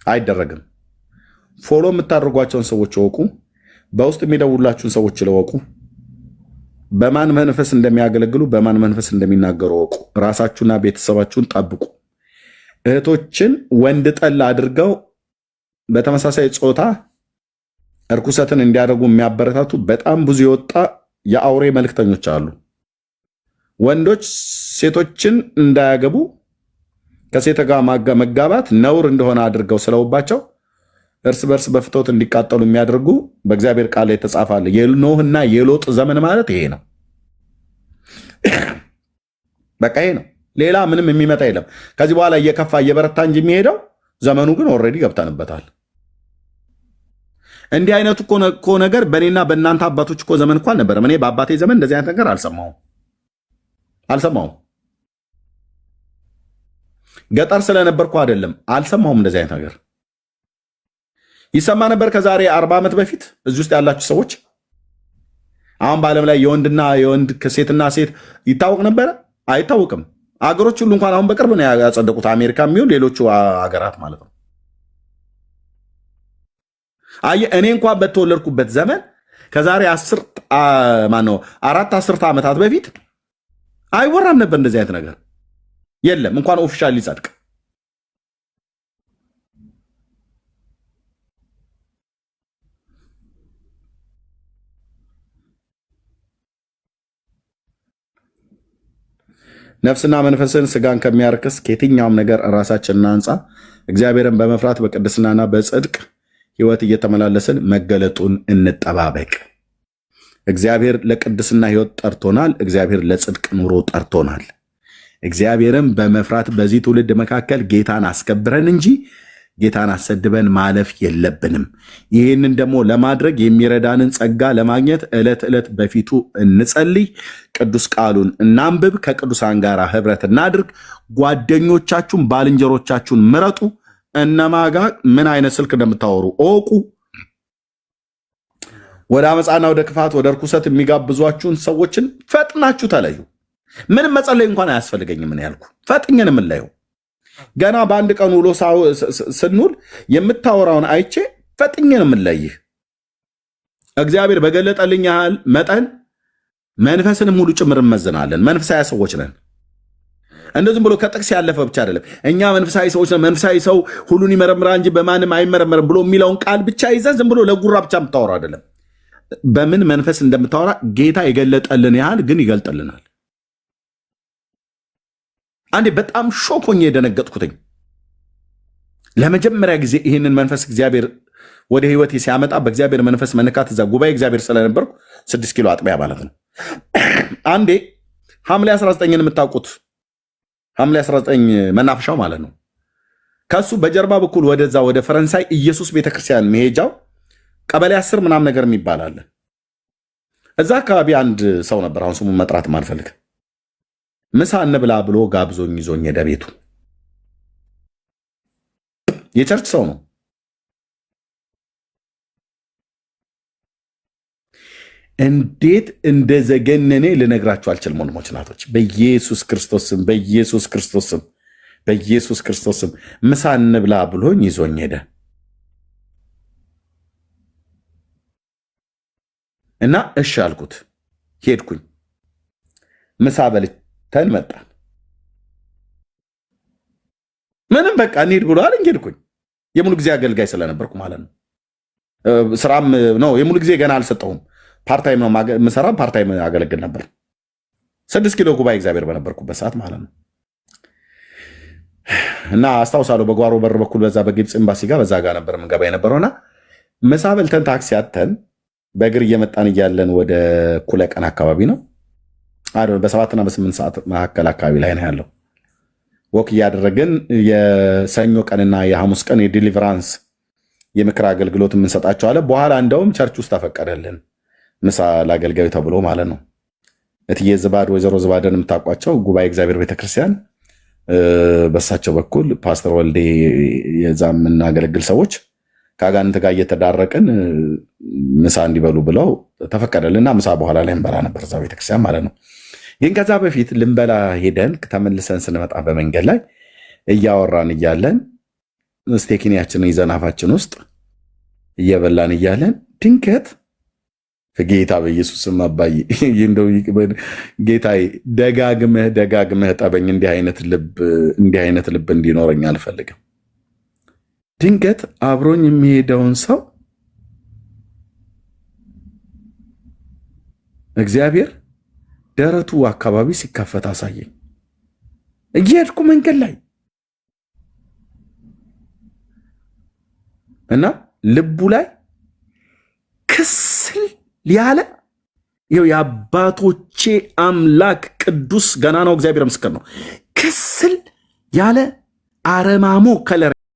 አይደረግም። ፎሎ የምታደርጓቸውን ሰዎች እወቁ። በውስጥ የሚደውላችሁን ሰዎች ለወቁ። በማን መንፈስ እንደሚያገለግሉ በማን መንፈስ እንደሚናገሩ እወቁ። ራሳችሁና ቤተሰባችሁን ጠብቁ። እህቶችን ወንድ ጠል አድርገው በተመሳሳይ ጾታ እርኩሰትን እንዲያደርጉ የሚያበረታቱ በጣም ብዙ የወጣ የአውሬ መልክተኞች አሉ። ወንዶች ሴቶችን እንዳያገቡ ከሴት ጋር መጋባት ነውር እንደሆነ አድርገው ስለውባቸው እርስ በርስ በፍትወት እንዲቃጠሉ የሚያደርጉ በእግዚአብሔር ቃል ላይ ተጻፋለ። የኖህና የሎጥ ዘመን ማለት ይሄ ነው። በቃ ይሄ ነው። ሌላ ምንም የሚመጣ የለም። ከዚህ በኋላ እየከፋ እየበረታ እንጂ የሚሄደው ዘመኑ ግን ኦልሬዲ ገብተንበታል። እንዲህ አይነቱ እኮ ነገር በእኔና በእናንተ አባቶች እኮ ዘመን እኮ አልነበረም። እኔ በአባቴ ዘመን እንደዚህ አይነት ነገር አልሰማሁም። ገጠር ስለነበርኩ አይደለም፣ አልሰማሁም። እንደዚህ አይነት ነገር ይሰማ ነበር ከዛሬ 40 ዓመት በፊት። እዚህ ውስጥ ያላችሁ ሰዎች አሁን በዓለም ላይ የወንድና የወንድ ሴትና ሴት ይታወቅ ነበረ? አይታወቅም። አገሮች ሁሉ እንኳን አሁን በቅርብ ነው ያጸደቁት፣ አሜሪካ የሚሆን ሌሎቹ ሀገራት ማለት ነው። እኔ እንኳን በተወለድኩበት ዘመን ከዛሬ 4 10 ዓመታት በፊት አይወራም ነበር እንደዚህ አይነት ነገር የለም። እንኳን ኦፊሻል ሊጸድቅ ነፍስና መንፈስን ስጋን ከሚያርክስ ከየትኛውም ነገር ራሳችንን አንጻ እግዚአብሔርን በመፍራት በቅድስናና በጽድቅ ሕይወት እየተመላለስን መገለጡን እንጠባበቅ። እግዚአብሔር ለቅድስና ሕይወት ጠርቶናል። እግዚአብሔር ለጽድቅ ኑሮ ጠርቶናል። እግዚአብሔርን በመፍራት በዚህ ትውልድ መካከል ጌታን አስከብረን እንጂ ጌታን አሰድበን ማለፍ የለብንም። ይህንን ደግሞ ለማድረግ የሚረዳንን ጸጋ ለማግኘት ዕለት ዕለት በፊቱ እንጸልይ፣ ቅዱስ ቃሉን እናንብብ፣ ከቅዱሳን ጋር ህብረት እናድርግ። ጓደኞቻችሁን ባልንጀሮቻችሁን ምረጡ። እነማ ጋር ምን አይነት ስልክ እንደምታወሩ እወቁ። ወደ አመፃና ወደ ክፋት ወደ ርኩሰት የሚጋብዟችሁን ሰዎችን ፈጥናችሁ ተለዩ። ምንም መጸለይ እንኳን አያስፈልገኝም። ምን ያልኩ ፈጥኘን የምንለየው ገና በአንድ ቀን ውሎ ስንውል የምታወራውን አይቼ ፈጥኘን የምንለይህ እግዚአብሔር በገለጠልኝ ያህል መጠን መንፈስንም ሁሉ ጭምር እንመዝናለን። መንፈሳዊ ሰዎች ነን። እንደዚህም ብሎ ከጥቅስ ያለፈ ብቻ አይደለም። እኛ መንፈሳዊ ሰዎች ነን። መንፈሳዊ ሰው ሁሉን ይመረምራል እንጂ በማንም አይመረመርም ብሎ የሚለውን ቃል ብቻ ይዘን ዝም ብሎ ለጉራ ብቻ የምታወራ አይደለም። በምን መንፈስ እንደምታወራ ጌታ የገለጠልን ያህል ግን ይገልጥልናል። አንዴ በጣም ሾኮኝ የደነገጥኩትኝ ለመጀመሪያ ጊዜ ይህንን መንፈስ እግዚአብሔር ወደ ህይወቴ ሲያመጣ በእግዚአብሔር መንፈስ መነካት እዛ ጉባኤ እግዚአብሔር ስለነበርኩ 6 ኪሎ አጥቢያ ማለት ነው። አንዴ ሐምሌ 19ን የምታውቁት ሐምሌ 19 መናፈሻው ማለት ነው። ከሱ በጀርባ በኩል ወደዛ ወደ ፈረንሳይ ኢየሱስ ቤተክርስቲያን መሄጃው ቀበሌ 10 ምናምን ነገር የሚባል አለ። እዛ አካባቢ አንድ ሰው ነበር፣ አሁን ስሙን መጥራት ማልፈልግ፣ ምሳ እንብላ ብሎ ጋብዞኝ ይዞኝ ሄደ ቤቱ። የቸርች ሰው ነው። እንዴት እንደዘገነኔ ልነግራችሁ አልችልም። ወንድሞች ናቶች፣ በኢየሱስ ክርስቶስ ስም በኢየሱስ ክርስቶስ ስም በኢየሱስ ክርስቶስ ስም ምሳ እንብላ ብሎኝ ይዞኝ ሄደ እና እሺ አልኩት። ሄድኩኝ። ምሳ በልተን መጣን። ምንም በቃ እንሂድ ብሎ አለኝ። ሄድኩኝ። የሙሉ ጊዜ አገልጋይ ስለነበርኩ ማለት ነው። ስራም ነው የሙሉ ጊዜ ገና አልሰጠሁም። ፓርታይም ነው ምሰራ። ፓርታይም አገለግል ነበር 6 ኪሎ ጉባኤ እግዚአብሔር በነበርኩበት ሰዓት ማለት ነው። እና አስታውሳለሁ በጓሮ በር በኩል በዛ በግብፅ ኤምባሲ ጋር በዛ ጋር ነበር ምንገባ የነበረውና ምሳ በልተን ታክሲ አተን በእግር እየመጣን እያለን ወደ እኩለ ቀን አካባቢ ነው በ7 እና በ8 ሰዓት መካከል አካባቢ ላይ ነው ያለው። ወክ እያደረግን የሰኞ ቀንና የሐሙስ ቀን የዲሊቨራንስ የምክር አገልግሎት የምንሰጣቸው አለ። በኋላ እንደውም ቸርች ውስጥ ተፈቀደልን ምሳ ለአገልጋዩ ተብሎ ማለት ነው። እትዬ ዝባድ ወይዘሮ ዝባድን የምታውቋቸው ጉባኤ እግዚአብሔር ቤተክርስቲያን በሳቸው በኩል ፓስተር ወልዴ የዛ የምናገለግል ሰዎች ከአጋንንት ጋር እየተዳረቅን ምሳ እንዲበሉ ብለው ተፈቀደልና ምሳ በኋላ ላይ እንበላ ነበር እዛ ቤተክርስቲያን ማለት ነው። ግን ከዛ በፊት ልንበላ ሄደን ተመልሰን ስንመጣ በመንገድ ላይ እያወራን እያለን ስቴኪኒያችንን ይዘን አፋችን ውስጥ እየበላን እያለን ድንገት ጌታ በኢየሱስም አባዬ እንደው ጌታዬ ደጋግመህ ጠበኝ፣ እንዲህ አይነት ልብ እንዲኖረኝ አልፈልግም። ድንገት አብሮኝ የሚሄደውን ሰው እግዚአብሔር ደረቱ አካባቢ ሲከፈት አሳየኝ። እየሄድኩ መንገድ ላይ እና ልቡ ላይ ክስል ያለ ይኸው የአባቶቼ አምላክ ቅዱስ ገና ነው፣ እግዚአብሔር ምስክር ነው። ክስል ያለ አረማሞ ከለር